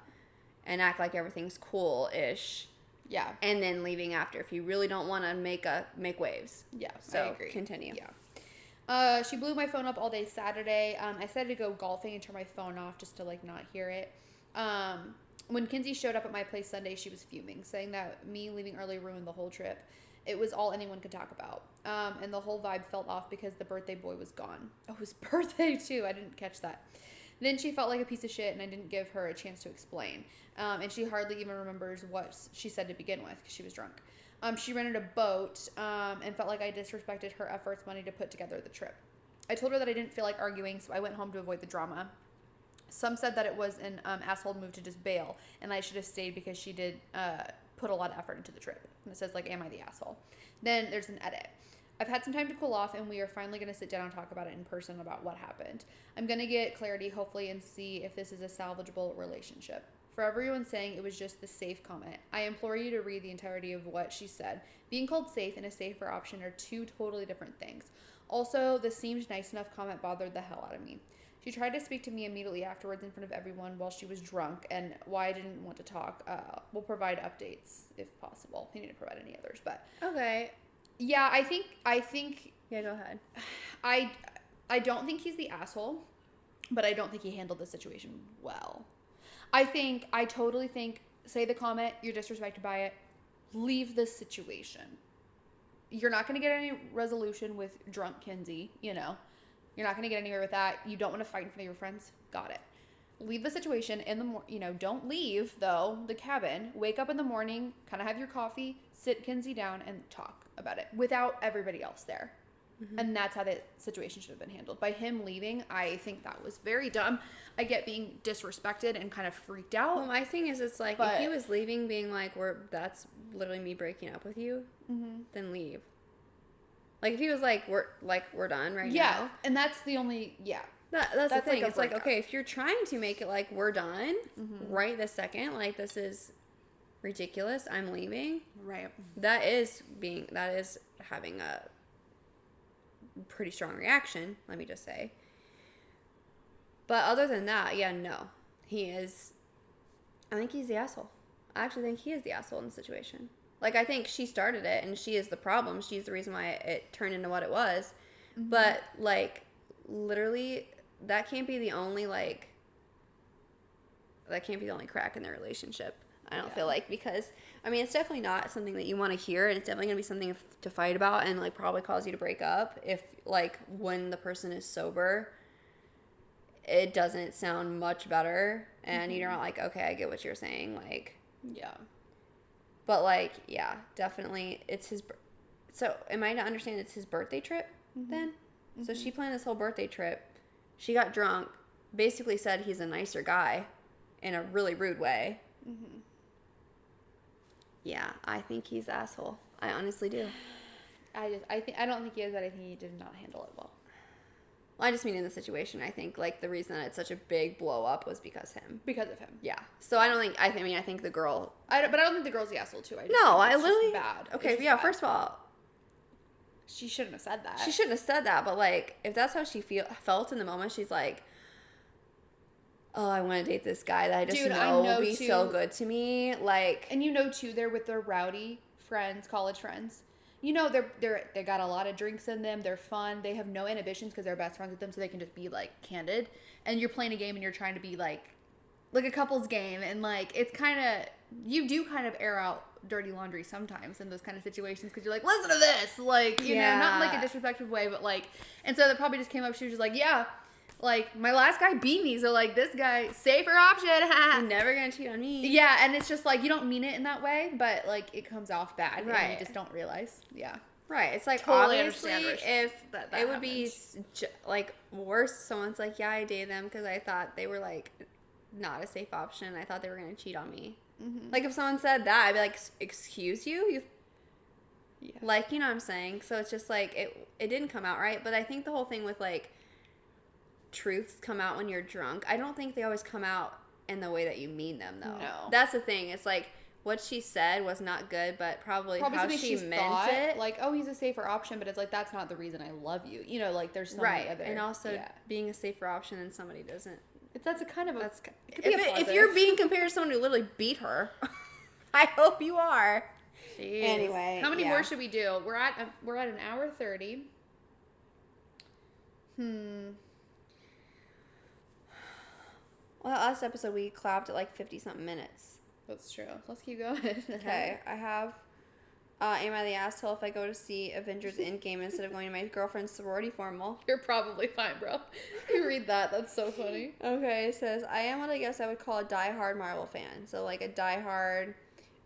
and act like everything's cool-ish. Yeah. And then leaving after if you really don't want to make waves. Yeah, so I agree. Continue. Yeah. She blew my phone up all day Saturday. I decided to go golfing and turn my phone off just to like not hear it. When Kinsey showed up at my place Sunday, she was fuming, saying that me leaving early ruined the whole trip. It was all anyone could talk about. And the whole vibe felt off because the birthday boy was gone. Oh, his birthday too. I didn't catch that. Then she felt like a piece of shit, and I didn't give her a chance to explain. And she hardly even remembers what she said to begin with because she was drunk. She rented a boat and felt like I disrespected her efforts, money to put together the trip. I told her that I didn't feel like arguing, so I went home to avoid the drama. Some said that it was an asshole move to just bail, and I should have stayed because she did put a lot of effort into the trip. And it says, like, am I the asshole? Then there's an edit. I've had some time to cool off, and we are finally going to sit down and talk about it in person about what happened. I'm going to get clarity, hopefully, and see if this is a salvageable relationship. For everyone saying it was just the safe comment, I implore you to read the entirety of what she said. Being called safe and a safer option are two totally different things. Also, the seemed nice enough comment bothered the hell out of me. She tried to speak to me immediately afterwards in front of everyone while she was drunk, and why I didn't want to talk. We'll provide updates if possible. You need to provide any others, but okay. Yeah, I think. Yeah, go ahead. I don't think he's the asshole, but I don't think he handled the situation well. I totally think, say the comment, you're disrespected by it, leave the situation. You're not going to get any resolution with drunk Kinsey, you know. You're not going to get anywhere with that. You don't want to fight in front of your friends. Got it. Leave the situation in the morning. Don't leave, though, the cabin. Wake up in the morning, kind of have your coffee, sit Kinsey down, and talk about it without everybody else there. And that's how the situation should have been handled. By him leaving, I think that was very dumb. I get being disrespected and kind of freaked out. Well, my thing is, it's like, if he was leaving being like, that's literally me breaking up with you, then leave. Like, if he was like, we're done right now. Yeah, and that's the only, That's the thing. like a It's like, breakup. okay, if you're trying to make it like we're done right this second, like this is ridiculous, I'm leaving. Right. That is having a pretty strong reaction, let me just say. But other than that, yeah, no. I think he's the asshole. I actually think he is the asshole in the situation. Like, I think she started it and she is the problem. She's the reason why it turned into what it was. But, like, literally, that can't be the only crack in their relationship. I don't feel like, because, I mean, it's definitely not something that you want to hear, and it's definitely going to be something to fight about and, like, probably cause you to break up if, like, when the person is sober, it doesn't sound much better, and you're not like, okay, I get what you're saying, like. Yeah. But, like, yeah, definitely, it's his, so, am I to understand it's his birthday trip, then? So she planned this whole birthday trip, she got drunk, basically said he's a nicer guy, in a really rude way. Yeah, I think he's the asshole. I honestly do. I don't think he is, but I think he did not handle it well. Well, I just mean in the situation, I think, like, the reason that it's such a big blow up was because of him. Yeah. So I think the girl. But I don't think the girl's the asshole too. I literally. Bad. Okay, yeah. Bad. First of all, she shouldn't have said that. she shouldn't have said that. But, like, if that's how she felt in the moment, she's like, oh, I want to date this guy that I just know will be so good to me. Like, and too, they're with their rowdy friends, college friends. They got a lot of drinks in them. They're fun. They have no inhibitions because they're best friends with them, so they can just be, like, candid. And you're playing a game and you're trying to be like a couple's game, and, like, it's kind of, you do kind of air out dirty laundry sometimes in those kind of situations because you're like, listen to this, like, you know, not in, like, a disrespectful way, but, like, and so that probably just came up. She was just like, yeah. Like, my last guy beat me, so, like, this guy, safer option. You're never gonna cheat on me. Yeah, and it's just, like, you don't mean it in that way, but, like, it comes off bad. Right. And you just don't realize. Yeah. Right. It's like, Totally obviously, understand if that it would be, like, worse, someone's like, yeah, I dated them because I thought they were, like, not a safe option. I thought they were gonna cheat on me. Like, if someone said that, I'd be like, excuse you? Yeah. Like, you know what I'm saying? So it's just, like, it didn't come out right, but I think the whole thing with, like, truths come out when you're drunk. I don't think they always come out in the way that you mean them, though. No. That's the thing. It's like, what she said was not good, but probably how she meant it. Like, oh, he's a safer option, but it's like, that's not the reason I love you. You know, like, there's so many other. And also, being a safer option and somebody doesn't. That's a kind of a. If you're being compared to someone who literally beat her, I hope you are. Jeez. Anyway, how many more should we do? We're at an hour 30. Well, that last episode we clapped at like 50-something minutes. That's true. Let's keep going. Okay, I have, am I the asshole if I go to see Avengers Endgame instead of going to my girlfriend's sorority formal? You're probably fine, bro. You read that. That's so funny. Okay, it says, I am what I guess I would call a diehard Marvel fan. So, like, a diehard,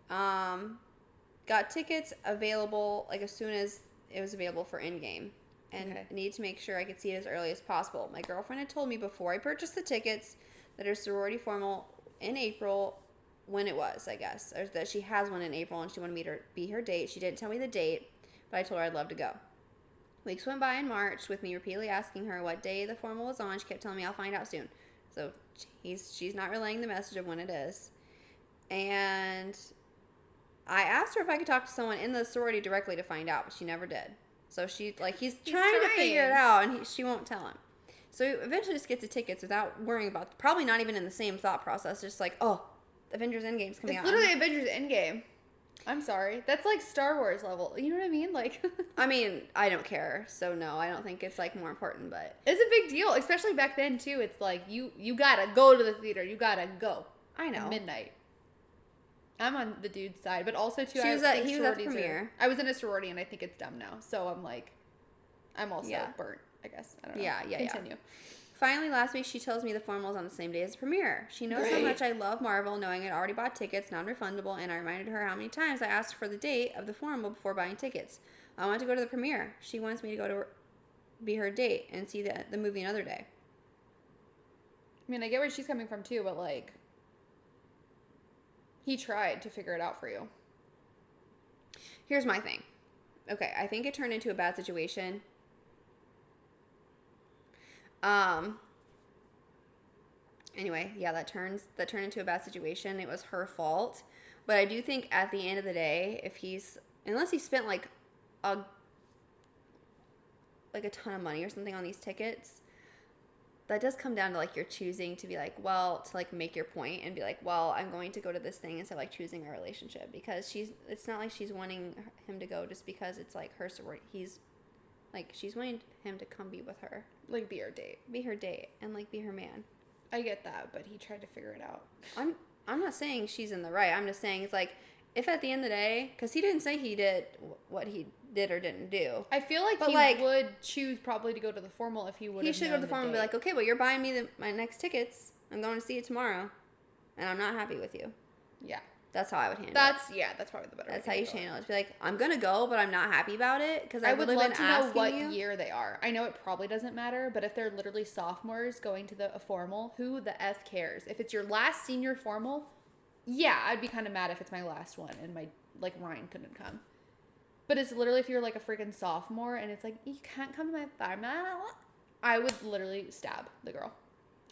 got tickets available, like, as soon as it was available for Endgame. And I need to make sure I could see it as early as possible. My girlfriend had told me before I purchased the tickets that her sorority formal in April, when it was, I guess, or that she has one in April and she wanted me to be her date. She didn't tell me the date, but I told her I'd love to go. Weeks went by in March with me repeatedly asking her what day the formal was on. She kept telling me I'll find out soon. So she's not relaying the message of when it is. And I asked her if I could talk to someone in the sorority directly to find out, but she never did. So he's trying to figure it out, and she won't tell him. So he eventually just gets the tickets without worrying about, probably not even in the same thought process, just like, oh, Avengers Endgame's coming out. It's literally Avengers Endgame. I'm sorry. That's like Star Wars level. You know what I mean? Like, I mean, I don't care. So no, I don't think it's like more important, but it's a big deal, especially back then too. It's like you gotta go to the theater. You gotta go. I know. At midnight. I'm on the dude's side, but also too. He was at the premiere. I was in a sorority, and I think it's dumb now. So I'm like, I'm also burnt. I guess I don't know. Yeah. Continue. Finally, last week, she tells me the formal was on the same day as the premiere. She knows how much I love Marvel, knowing I'd already bought tickets, non-refundable, and I reminded her how many times I asked for the date of the formal before buying tickets. I want to go to the premiere. She wants me to go to be her date and see the movie another day. I mean, I get where she's coming from too, but like, he tried to figure it out for you. Here's my thing. Okay, I think it turned into a bad situation. Anyway, yeah, that turned into a bad situation. It was her fault. But I do think at the end of the day, unless he spent like a ton of money or something on these tickets, that does come down to like you're choosing to be like, well, to like make your point and be like, well, I'm going to go to this thing instead of like choosing a relationship, because it's not like she's wanting him to go just because it's like her sorority. She's wanting him to come be with her. Like, be her date. Be her date and like be her man. I get that, but he tried to figure it out. I'm not saying she's in the right. I'm just saying it's like, if at the end of the day, because he didn't say he did what he did or didn't do. I feel like he would choose probably to go to the formal if he would. He should go to the formal and be like, okay, well, you're buying me my next tickets. I'm going to see it tomorrow, and I'm not happy with you. Yeah. That's how I would handle it. That's probably the better way. That's how you should handle it. Be like, I'm going to go, but I'm not happy about it, because I would love to know what year they are. I know it probably doesn't matter, but if they're literally sophomores going to a formal, who the F cares? If it's your last senior formal, yeah, I'd be kind of mad if it's my last one and my, like, Ryan couldn't come. But it's literally if you're, like, a freaking sophomore and it's like, you can't come to my formal, I would literally stab the girl.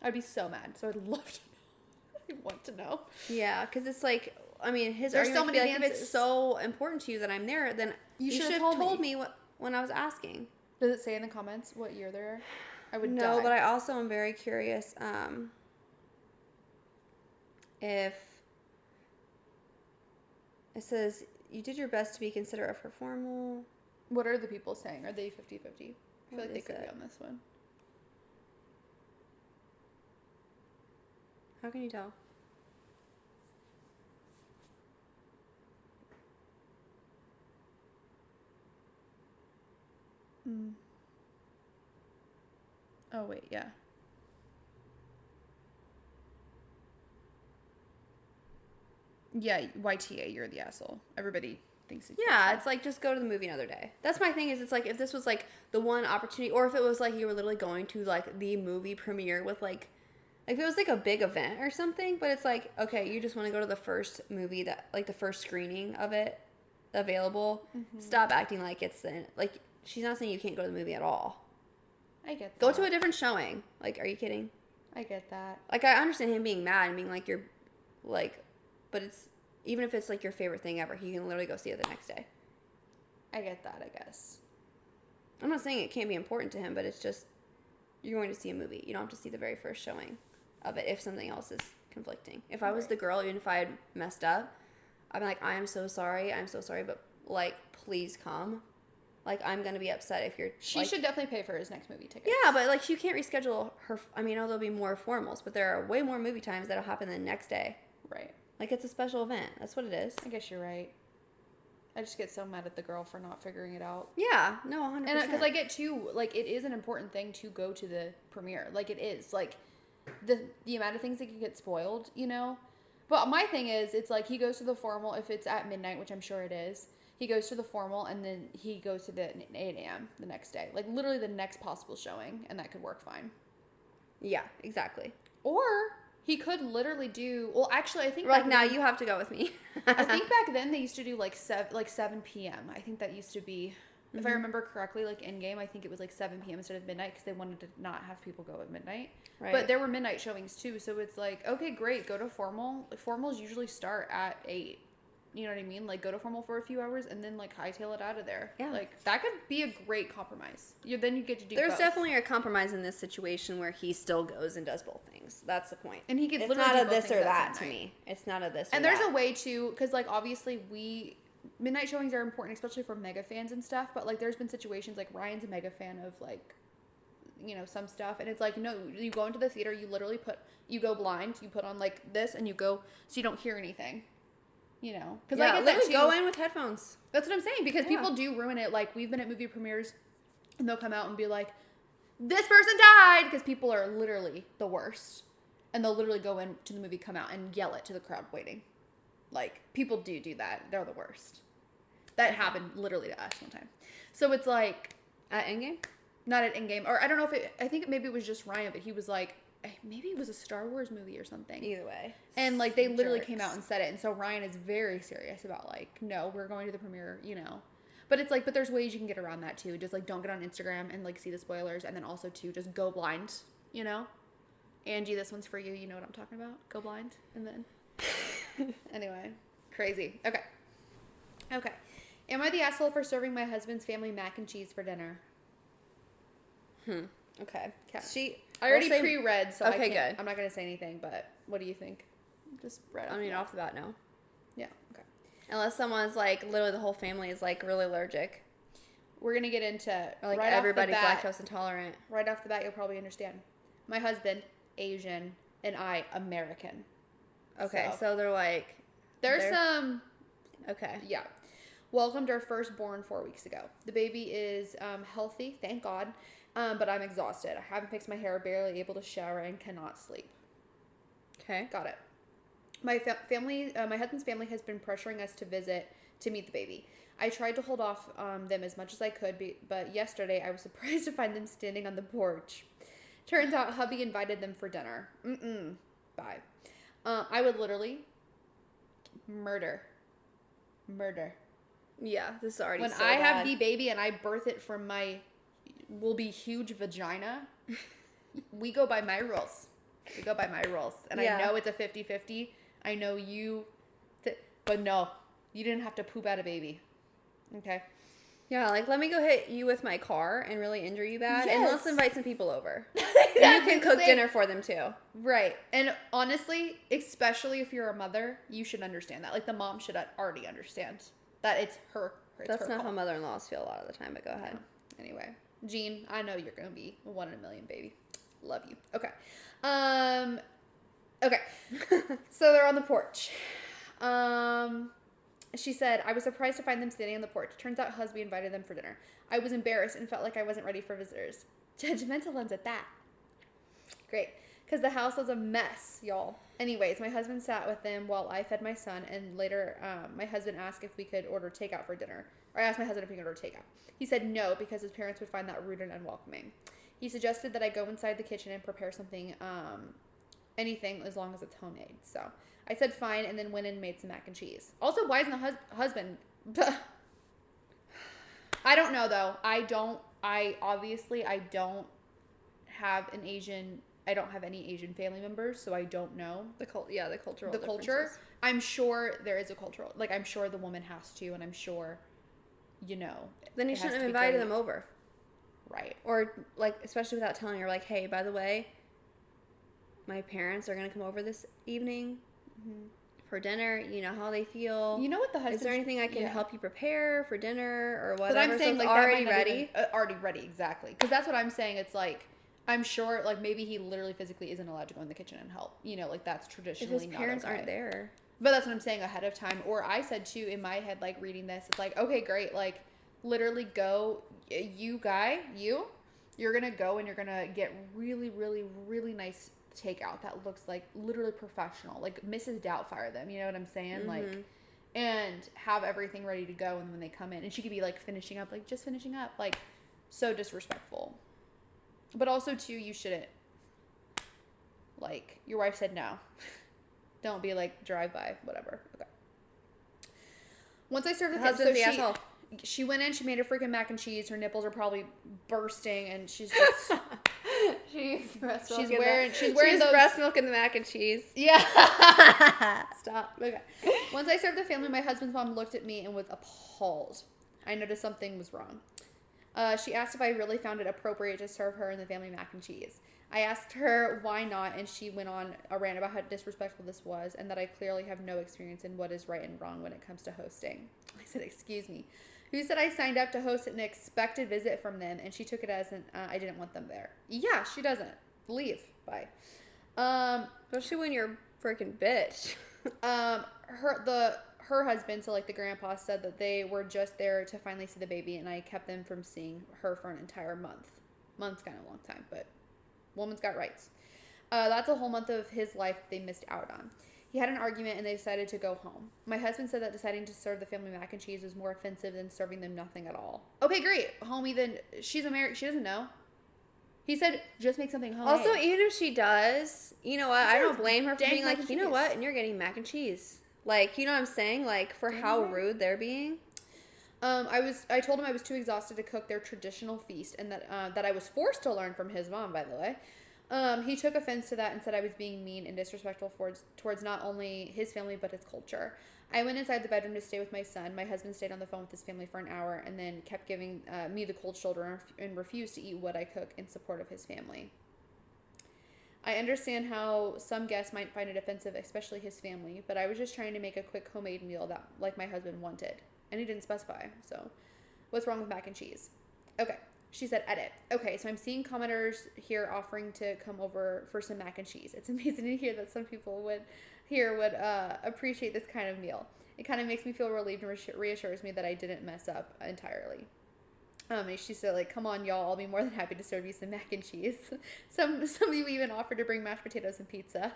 I'd be so mad. So I'd love to know. I want to know. Yeah, because it's like, I mean, his There's argument so many would be like, if dances. it's so important to you that I'm there, then you should have told me when I was asking. Does it say in the comments what year they're? I would No, die. but I also am very curious if it says you did your best to be considerate of her formal. What are the people saying? Are they 50-50? I feel What like they is could be it? on this one. How can you tell? Oh, wait, yeah. Yeah, YTA, you're the asshole. Everybody thinks it's Yeah, it's like, just go to the movie another day. That's my thing, is it's like, if this was like the one opportunity, or if it was like you were literally going to like the movie premiere with like if it was like a big event or something, but it's like, okay, you just want to go to the first movie that, like the first screening of it available. Mm-hmm. Stop acting like it's like, she's not saying you can't go to the movie at all. I get that. Go to a different showing. Like, are you kidding? I get that. Like, I understand him being mad and being like, you're like, but it's, even if it's like your favorite thing ever, he can literally go see it the next day. I get that, I guess. I'm not saying it can't be important to him, but it's just, you're going to see a movie. You don't have to see the very first showing of it if something else is conflicting. If I was the girl, even if I had messed up, I'd be like, I'm so sorry, but like, please come. Like, I'm going to be upset if you're... She should definitely pay for his next movie ticket. Yeah, but like, she can't reschedule her... I mean, there'll be more formals, but there are way more movie times that'll happen the next day. Right. Like, it's a special event. That's what it is. I guess you're right. I just get so mad at the girl for not figuring it out. Yeah, no, 100%. And because I get too, like, it is an important thing to go to the premiere. Like, it is. Like, the amount of things that can get spoiled, you know? But my thing is, it's like, he goes to the formal if it's at midnight, which I'm sure it is. He goes to the formal, and then he goes to the 8 a.m. the next day. Like, literally the next possible showing, and that could work fine. Yeah, exactly. Or he could literally do... Well, actually, I think... Like, now you have to go with me. I think back then they used to do, like 7 p.m. I think that used to be... If I remember correctly, like, in-game, I think it was, like, 7 p.m. instead of midnight because they wanted to not have people go at midnight. Right. But there were midnight showings, too, so it's like, okay, great, go to formal. Like, formals usually start at 8. You know what I mean? Like, go to formal for a few hours and then, like, hightail it out of there. Yeah. Like, that could be a great compromise. Then you get to do There's both. definitely a compromise in this situation where he still goes and does both things. That's the point. And he could it's literally not do a both this things or at that the to same me. It's not a this or And that. there's a way to, because, like, obviously midnight showings are important, especially for mega fans and stuff, but, like, there's been situations, like, Ryan's a mega fan of, like, you know, some stuff, and it's like, no, you go into the theater, you literally you go blind, you put on, like, this, and you go, so you don't hear anything, you know? Because I get that, too. Go in with headphones. That's what I'm saying, because people do ruin it. Like, we've been at movie premieres, and they'll come out and be like, this person died, because people are literally the worst, and they'll literally go into the movie, come out, and yell it to the crowd waiting. Like, people do that. They're the worst. That happened literally to us one time. So it's like... At Endgame? not at Endgame, or I don't know if I think maybe it was just Ryan, but he was like, maybe it was a Star Wars movie or something. Either way. And like they literally came out and said it, and so Ryan is very serious about like, no, we're going to the premiere, you know. But it's like, but there's ways you can get around that too. Just like don't get on Instagram and like see the spoilers, and then also too just go blind, you know. Angie, this one's for you. You know what I'm talking about. Go blind, and then anyway, crazy. Okay. Am I the asshole for serving my husband's family mac and cheese for dinner? Okay. I already pre-read, so okay, good. good. I'm not gonna say anything, but what do you think? Just read. Off the bat, no. Yeah. Okay. Unless someone's like literally the whole family is like really allergic, We're gonna get into or like right everybody's off the bat, lactose intolerant. Right off the bat, you'll probably understand. My husband, Asian, and I, American. Okay, so they're like there's some. Okay. Yeah. Welcomed our firstborn 4 weeks ago. The baby is healthy, thank God, but I'm exhausted. I haven't fixed my hair, barely able to shower, and cannot sleep. Okay. Got it. My husband's family has been pressuring us to visit to meet the baby. I tried to hold off them as much as I could, but yesterday I was surprised to find them standing on the porch. Turns out hubby invited them for dinner. Bye. I would literally murder. Yeah, this is already When so I bad. have the baby and I birth it from my will be huge vagina, we go by my rules. And Yeah. I know it's a 50-50. I know but no, you didn't have to poop out a baby. Okay? Yeah, like let me go hit you with my car and really injure you bad, and let's Yes. invite some people over. And you can cook dinner for them too. Right. And honestly, especially if you're a mother, you should understand that. Like the mom should already understand that it's her. That's not call. how mother-in-laws feel a lot of the time, but go ahead. Anyway, Jean, I know you're gonna be 1 in a million, baby. Love you. Okay. Okay. So they're on the porch. She said, I was surprised to find them standing on the porch. Turns out husband invited them for dinner. I was embarrassed and felt like I wasn't ready for visitors. Judgmental ones at that. Great. Because the house was a mess, y'all. Anyways, my husband sat with them while I fed my son, and later my husband asked if we could order takeout for dinner. Or I asked my husband if we could order takeout. He said no, because his parents would find that rude and unwelcoming. He suggested that I go inside the kitchen and prepare something, anything, as long as it's homemade. So I said fine, and then went and made some mac and cheese. Also, why isn't the husband... I don't know, though. I don't have an Asian... I don't have any Asian family members, so I don't know. The cultural The culture. differences. I'm sure there is a cultural... Like, I'm sure the woman has to, and I'm sure, you know... Then you it has shouldn't to have be invited good. them over. Right. Or, like, especially without telling her, like, hey, by the way, my parents are going to come over this evening for dinner. You know how they feel. You know what the husband... Is there anything I can help you prepare for dinner or whatever? But I'm saying, so it's like, already that might not ready. even- already ready, exactly. Because that's what I'm saying. It's like... I'm sure, like, maybe he literally physically isn't allowed to go in the kitchen and help. You know, like, that's traditionally If his not parents okay. aren't there. But that's what I'm saying, ahead of time. Or I said, too, in my head, like, reading this, it's like, okay, great. Like, literally go, you're going to go and you're going to get really, really, really nice takeout that looks, like, literally professional. Like, Mrs. Doubtfire them, you know what I'm saying? Like, and have everything ready to go. And when they come in, and she could be, like, finishing up, like, so disrespectful. But also, too, you shouldn't, like, your wife said no. Don't be like, drive by, whatever. Okay. Once I served the husband's the asshole. She went in, she made her freaking mac and cheese. Her nipples are probably bursting, and she's just... she's wearing those... breast milk and the mac and cheese. Yeah. Stop. Okay. Once I served the family, my husband's mom looked at me and was appalled. I noticed something was wrong. She asked if I really found it appropriate to serve her and the family mac and cheese. I asked her why not, and she went on a rant about how disrespectful this was, and that I clearly have no experience in what is right and wrong when it comes to hosting. I said, excuse me. Who said I signed up to host an expected visit from them, and she took it as I didn't want them there. Yeah, she doesn't. Leave. Bye. Especially when you're a freaking bitch. Her husband, so like the grandpa, said that they were just there to finally see the baby, and I kept them from seeing her for an entire month. Month's kind of a long time, but woman's got rights. That's a whole month of his life they missed out on. He had an argument and they decided to go home. My husband said that deciding to serve the family mac and cheese was more offensive than serving them nothing at all. Okay, great. Homie, then she's American. She doesn't know. He said, just make something homemade. Also, even if she does, you know what? I don't blame her for Dang being mac like, and you know cheese. what? And you're getting mac and cheese. Like, you know what I'm saying? Like, for how rude they're being. I told him I was too exhausted to cook their traditional feast and that I was forced to learn from his mom, by the way. He took offense to that and said I was being mean and disrespectful towards not only his family but his culture. I went inside the bedroom to stay with my son. My husband stayed on the phone with his family for an hour and then kept giving me the cold shoulder and refused to eat what I cook in support of his family. I understand how some guests might find it offensive, especially his family, but I was just trying to make a quick homemade meal that like my husband wanted. And he didn't specify, so what's wrong with mac and cheese? Okay, she said edit. Okay, so I'm seeing commenters here offering to come over for some mac and cheese. It's amazing to hear that some people would appreciate this kind of meal. It kind of makes me feel relieved and reassures me that I didn't mess up entirely. And she said, like, come on, y'all, I'll be more than happy to serve you some mac and cheese. Some of you even offered to bring mashed potatoes and pizza.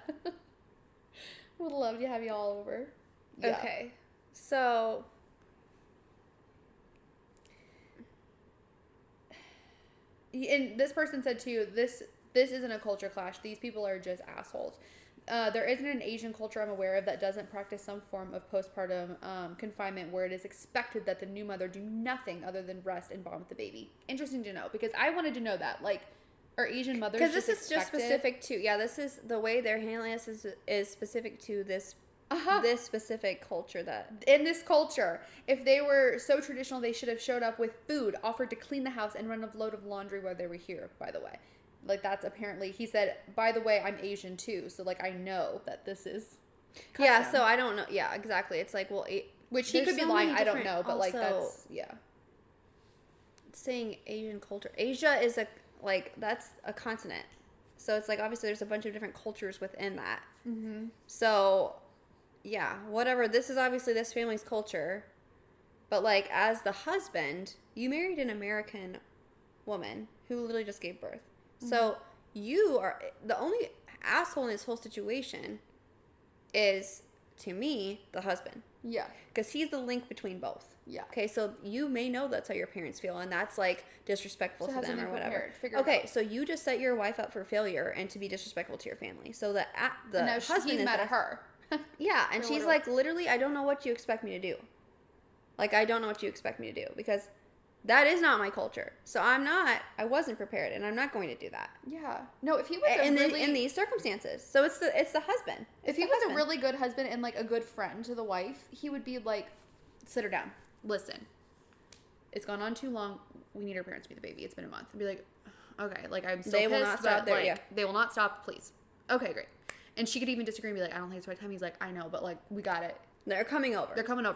Would love to have you all over. Yeah. Okay, so... And this person said too, this isn't a culture clash. These people are just assholes. There isn't an Asian culture I'm aware of that doesn't practice some form of postpartum confinement where it is expected that the new mother do nothing other than rest and bond with the baby. Interesting to know because I wanted to know that. Like, are Asian mothers because this is just specific to this is the way they're handling this is specific to this this specific culture that in this culture, if they were so traditional, they should have showed up with food, offered to clean the house, and run a load of laundry while they were here. By the way, like that's apparently he said. By the way, I'm Asian too, so like I know that this is. Custom. Yeah, so I don't know. Yeah, exactly. It's like which he could be lying. I don't know, but like that's saying Asian culture. Asia is that's a continent, so it's like obviously there's a bunch of different cultures within that. Mm-hmm. So. Yeah, whatever. This is obviously this family's culture. But, like, as the husband, you married an American woman who literally just gave birth. Mm-hmm. So, you are... The only asshole in this whole situation is, to me, the husband. Yeah. Because he's the link between both. Yeah. Okay, so you may know that's how your parents feel, and that's, like, disrespectful to them or whatever. Okay, so you just set your wife up for failure and to be disrespectful to your family. So, the and husband he's is mad at her. Yeah, and she's like, literally, I don't know what you expect me to do. Like, I don't know what you expect me to do because that is not my culture. So I wasn't prepared, and I'm not going to do that. Yeah. No, if he was in these circumstances. So it's the husband. If he was a really good husband and like a good friend to the wife, he would be like, sit her down. Listen, it's gone on too long. We need our parents to be the baby. It's been a month. And be like, okay, like I'm still pissed, will not stop there. Yeah. They will not stop. Please. Okay, great. And she could even disagree and be like, I don't think it's the right time. He's like, I know, but like, we got it. They're coming over.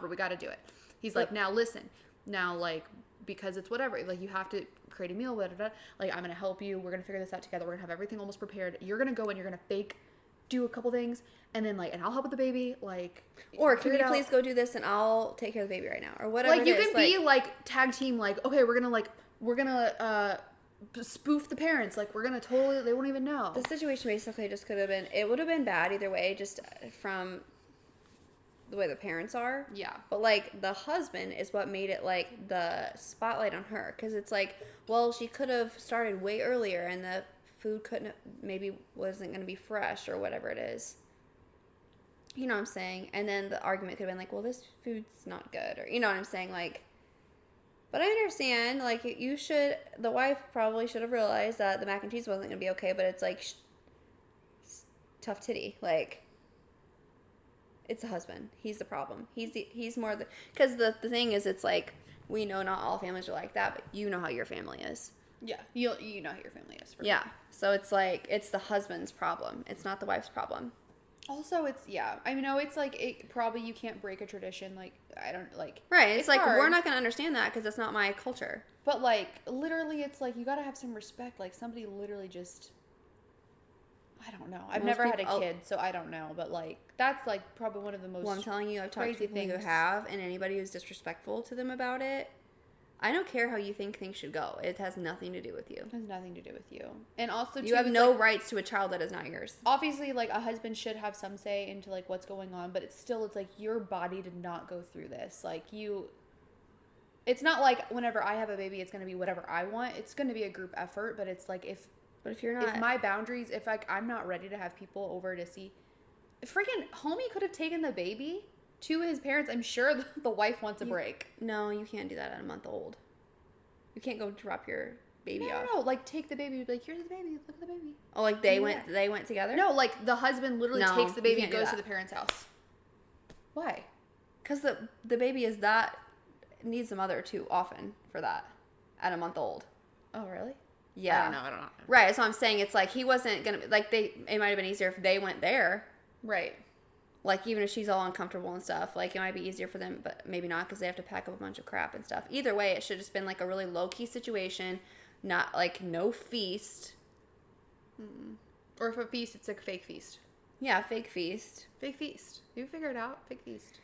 We got to do it. He's like, now listen. Now, like, because it's whatever. Like, you have to create a meal. Blah, blah, blah. Like, I'm going to help you. We're going to figure this out together. We're going to have everything almost prepared. You're going to go and you're going to fake do a couple things. And then, like, and I'll help with the baby. Like, or can you please go do this and I'll take care of the baby right now? Or whatever. Like, you can be, like, tag team. Like, okay, we're going to spoof the parents. Like, we're gonna totally, they won't even know. The situation basically just could have been, it would have been bad either way, just from the way the parents are. Yeah. But like the husband is what made it like the spotlight on her, because it's like, well, she could have started way earlier and the food maybe wasn't gonna be fresh or whatever it is. You know what I'm saying? And then the argument could have been like, well, this food's not good, or you know what I'm saying, like. But I understand, like, the wife probably should have realized that the mac and cheese wasn't going to be okay, but it's, like, tough titty. Like, it's the husband. He's the problem. He's more because the thing is, it's, like, we know not all families are like that, but you know how your family is. Yeah, you know how your family is. Yeah, so it's, like, it's the husband's problem. It's not the wife's problem. Also, it's, I know it's, like, probably you can't break a tradition, like, I don't, like... Right, it's like, hard. We're not going to understand that because that's not my culture. But, like, literally, it's, like, you got to have some respect. Like, somebody literally just... I don't know. I've never had a kid, so I don't know. But, like, that's, like, probably one of the most Well, I'm telling you, I've talked to people who have, and anybody who's disrespectful to them about it, I don't care how you think things should go. It has nothing to do with you. It has nothing to do with you. And also, You have no rights to a child that is not yours. Obviously, like, a husband should have some say into, like, what's going on, but it's like, your body did not go through this. Like, it's not like whenever I have a baby, it's going to be whatever I want. It's going to be a group effort, but it's like, if you're not, if my boundaries, if, like, I'm not ready to have people over to see, freaking homie could have taken the baby to his parents. I'm sure the wife wants a break. No, you can't do that at a month old. You can't go drop your baby off. No, like, take the baby, be like, here's the baby, look at the baby. Oh, like they went together? No, like, the husband literally takes the baby and goes to that. the parents' house. Why? Because the baby needs a mother too often for that at a month old. Oh, really? Yeah. I don't know. Right, so I'm saying it's like he wasn't going to, like, it might have been easier if they went there. Right. Like, even if she's all uncomfortable and stuff, like, it might be easier for them, but maybe not because they have to pack up a bunch of crap and stuff. Either way, it should have just been, like, a really low-key situation, not, like, no feast. Or if a feast, it's like a fake feast. Yeah, fake feast. Fake feast. You figure it out. Fake feast.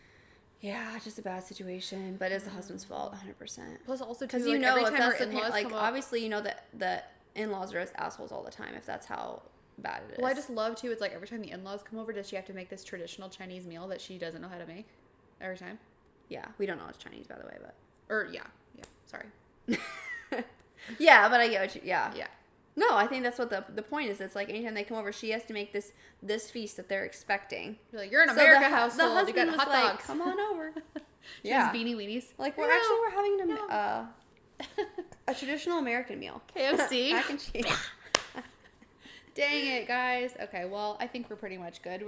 Yeah, just a bad situation, but it's the husband's fault, 100%. Plus, also, Because too, you like, know, every if time that's our the in-laws like, come up, obviously, you know that the in-laws are assholes all the time, if that's how bad it is. well, I just love, too, it's like every time the in-laws come over, does she have to make this traditional Chinese meal that she doesn't know how to make? Every time? Yeah, we don't know it's Chinese, by the way, but... Or, yeah, sorry. Yeah, but I get what you... Yeah. Yeah. No, I think that's what the point is. It's like anytime they come over, she has to make this feast that they're expecting. You're like, you're an So America the husband. husband You got was hot like, dogs. come on over. She Yeah. has beanie weenies. Like, No. we're having a traditional American meal. KFC. Mac and cheese. Dang it, guys. Okay, well, I think we're pretty much good.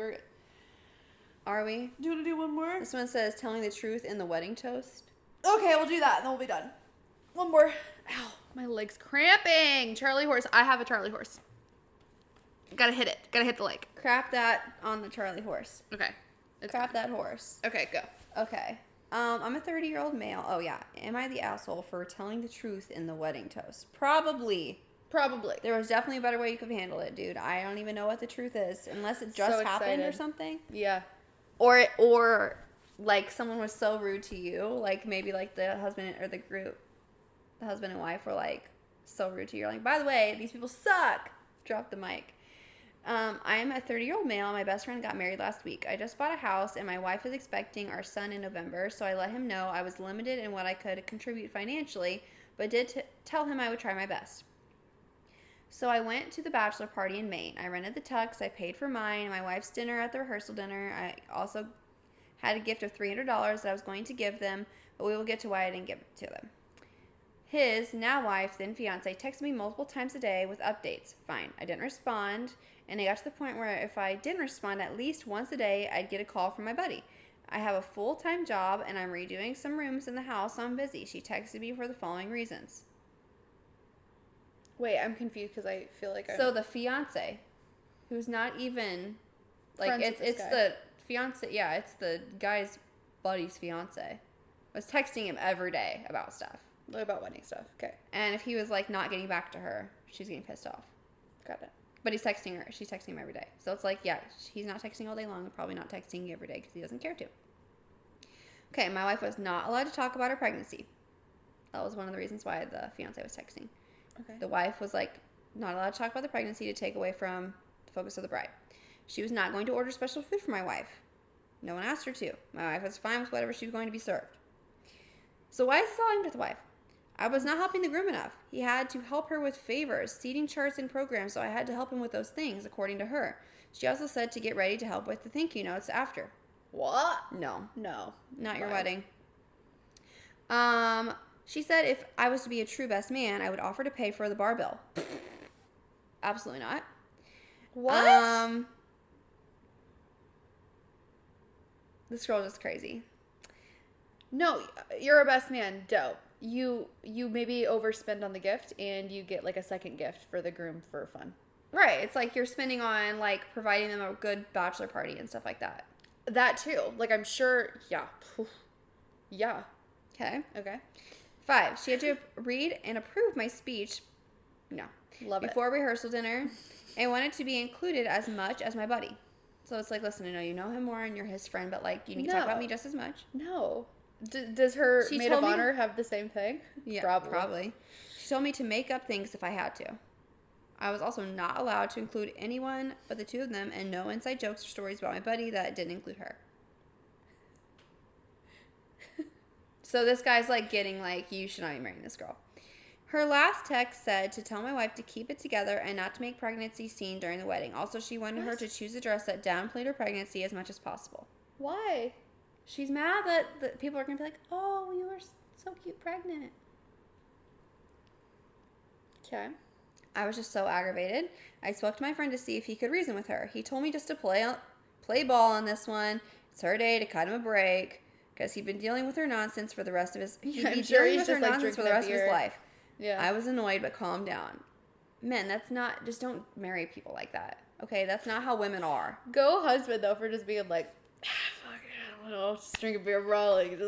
Are we? Do you want to do one more? This one says telling the truth in the wedding toast. Okay, we'll do that, and then we'll be done. One more. Ow, my leg's cramping. Charlie horse. I have a Charlie horse. Gotta hit it. Gotta hit the leg. Crap that on the Charlie horse. Okay. Crap that horse. Okay, go. Okay. I'm a 30-year-old male. Oh, yeah. Am I the asshole for telling the truth in the wedding toast? Probably. There was definitely a better way you could handle it, dude. I don't even know what the truth is. Unless it just So happened or excited. something. Yeah. Or like someone was so rude to you. Like maybe like the husband or the husband and wife were like so rude to you. You're like, by the way, these people suck. Drop the mic. I'm a 30-year-old male. My best friend got married last week. I just bought a house, and my wife is expecting our son in November, so I let him know I was limited in what I could contribute financially, but did tell him I would try my best. So I went to the bachelor party in Maine. I rented the tux. I paid for mine, my wife's dinner at the rehearsal dinner. I also had a gift of $300 that I was going to give them, but we will get to why I didn't give it to them. His now wife, then fiance, texted me multiple times a day with updates. Fine. I didn't respond, and it got to the point where if I didn't respond at least once a day, I'd get a call from my buddy. I have a full-time job, and I'm redoing some rooms in the house, so I'm busy. She texted me for the following reasons. Wait, I'm confused because I feel like So the fiance, who's not even, like, Friends with this it's guy. the fiance, yeah, it's the guy's buddy's fiance, was texting him every day about stuff. about wedding stuff. Okay. And if he was, like, not getting back to her, she's getting pissed off. Got it. But he's texting her. She's texting him every day. So it's like, yeah, he's not texting all day long. Probably not texting you every day because he doesn't care to. Okay, my wife was not allowed to talk about her pregnancy. That was one of the reasons why the fiance was texting. Okay. The wife was, like, not allowed to talk about the pregnancy to take away from the focus of the bride. She was not going to order special food for my wife. No one asked her to. My wife was fine with whatever she was going to be served. So why is this all aimed at the wife? I was not helping the groom enough. He had to help her with favors, seating charts, and programs, so I had to help him with those things, according to her. She also said to get ready to help with the thank you notes after. What? No. No. Not your Why? wedding. She said if I was to be a true best man, I would offer to pay for the bar bill. Absolutely not. What? This girl is crazy. No, you're a best man. Dope. You maybe overspend on the gift and you get like a second gift for the groom for fun. Right. It's like you're spending on like providing them a good bachelor party and stuff like that. That too. Like I'm sure. Yeah. Yeah. Okay. Okay. 5. She had to read and approve my speech. No. Love it. Before rehearsal dinner. I wanted to be included as much as my buddy. So it's like, listen, I know you know him more and you're his friend, but like you need to talk about me just as much. No. Does her She maid told of me- honor have the same thing? Yeah, probably. She told me to make up things if I had to. I was also not allowed to include anyone but the two of them, and no inside jokes or stories about my buddy that didn't include her. So this guy's like getting like, you should not be marrying this girl. Her last text said to tell my wife to keep it together and not to make pregnancy scene during the wedding. Also, she wanted her to choose a dress that downplayed her pregnancy as much as possible. Why? She's mad that people are going to be like, oh, you were so cute pregnant. Okay. I was just so aggravated. I spoke to my friend to see if he could reason with her. He told me just to play ball on this one. It's her day to cut him a break because he'd been dealing with her nonsense for the rest of his. He'd I'm be sure dealing he's with her just, like, nonsense for drinking the a rest of his beer. life. Yeah. I was annoyed, but calm down. Men, that's not. Just don't marry people like that. Okay, that's not how women are. Go husband though for just being like, fuck it, I don't know, just drink a beer, bro. Like, you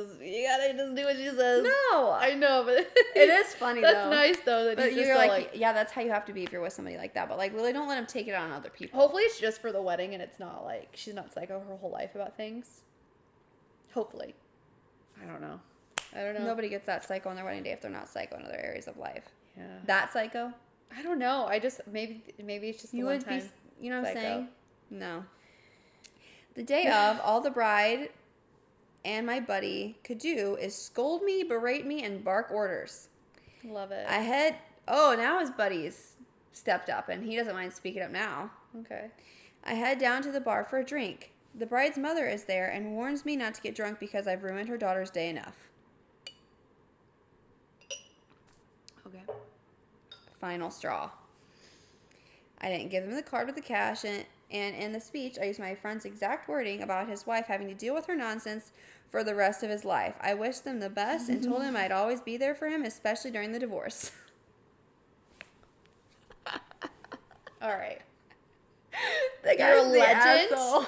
gotta just do what she says. No, I know, but it is funny that's though. nice though that But he's just you're so, like, yeah, that's how you have to be if you're with somebody like that. But like, really, don't let him take it out on other people. Hopefully it's just for the wedding and it's not like she's not psycho her whole life about things. Hopefully. I don't know. Nobody gets that psycho on their wedding day if they're not psycho in other areas of life. Yeah. That psycho? I don't know. I just maybe it's just the You one would time. be, you know what I'm psycho. saying? No. The day of, all the bride and my buddy could do is scold me, berate me, and bark orders. Love it. Now his buddies stepped up, and he doesn't mind speaking up now. Okay. I head down to the bar for a drink. The bride's mother is there and warns me not to get drunk because I've ruined her daughter's day enough. Okay. Final straw. I didn't give him the card with the cash, and in the speech, I used my friend's exact wording about his wife having to deal with her nonsense for the rest of his life. I wished them the best and told him I'd always be there for him, especially during the divorce. All right. The You're a guy's the legend. asshole.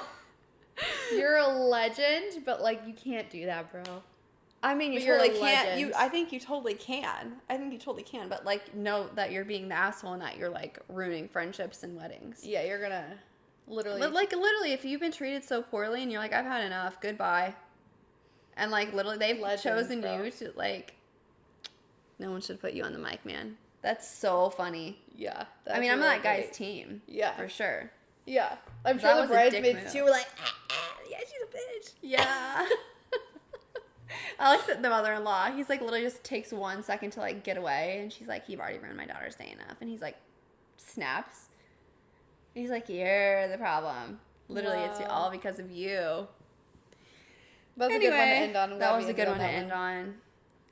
You're a legend, but like you can't do that, bro. I mean, you But you're a totally can't. legend. I think you totally can. But like, know that you're being the asshole and that you're like ruining friendships and weddings. Yeah, you're gonna literally. But like, literally, if you've been treated so poorly and you're like, I've had enough, goodbye. And like, literally, they've Legends, chosen bro. you to like. No one should put you on the mic, man. That's so funny. Yeah. I mean, I'm really on that guy's great. team. Yeah. For sure. Yeah. I'm That sure the was a dick bridesmaids move. too were like, Yeah, she's a bitch. Yeah. I like the mother-in-law. He's like literally just takes 1 second to like get away, and she's like, "You've already ruined my daughter's day enough," and he's like, snaps. He's like, "You're the problem. Literally, it's Wow. all because of you." that's a good one to end on. I'm that glad was we a good ended one to that end on.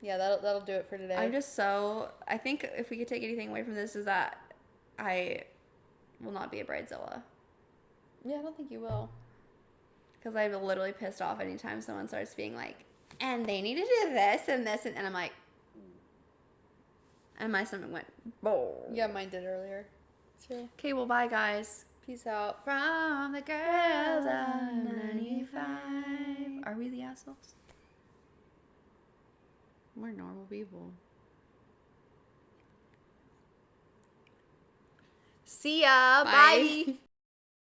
Yeah, that'll do it for today. I think if we could take anything away from this is that I will not be a bridezilla. Yeah, I don't think you will. Because I'm literally pissed off anytime someone starts being like, and they need to do this and this, and I'm like, and my stomach went, boom. Yeah, mine did earlier. So, Okay, well, bye, guys. peace out from the Girls girls of of 95. 95. Are we the assholes? We're normal people. See ya. Bye. Bye.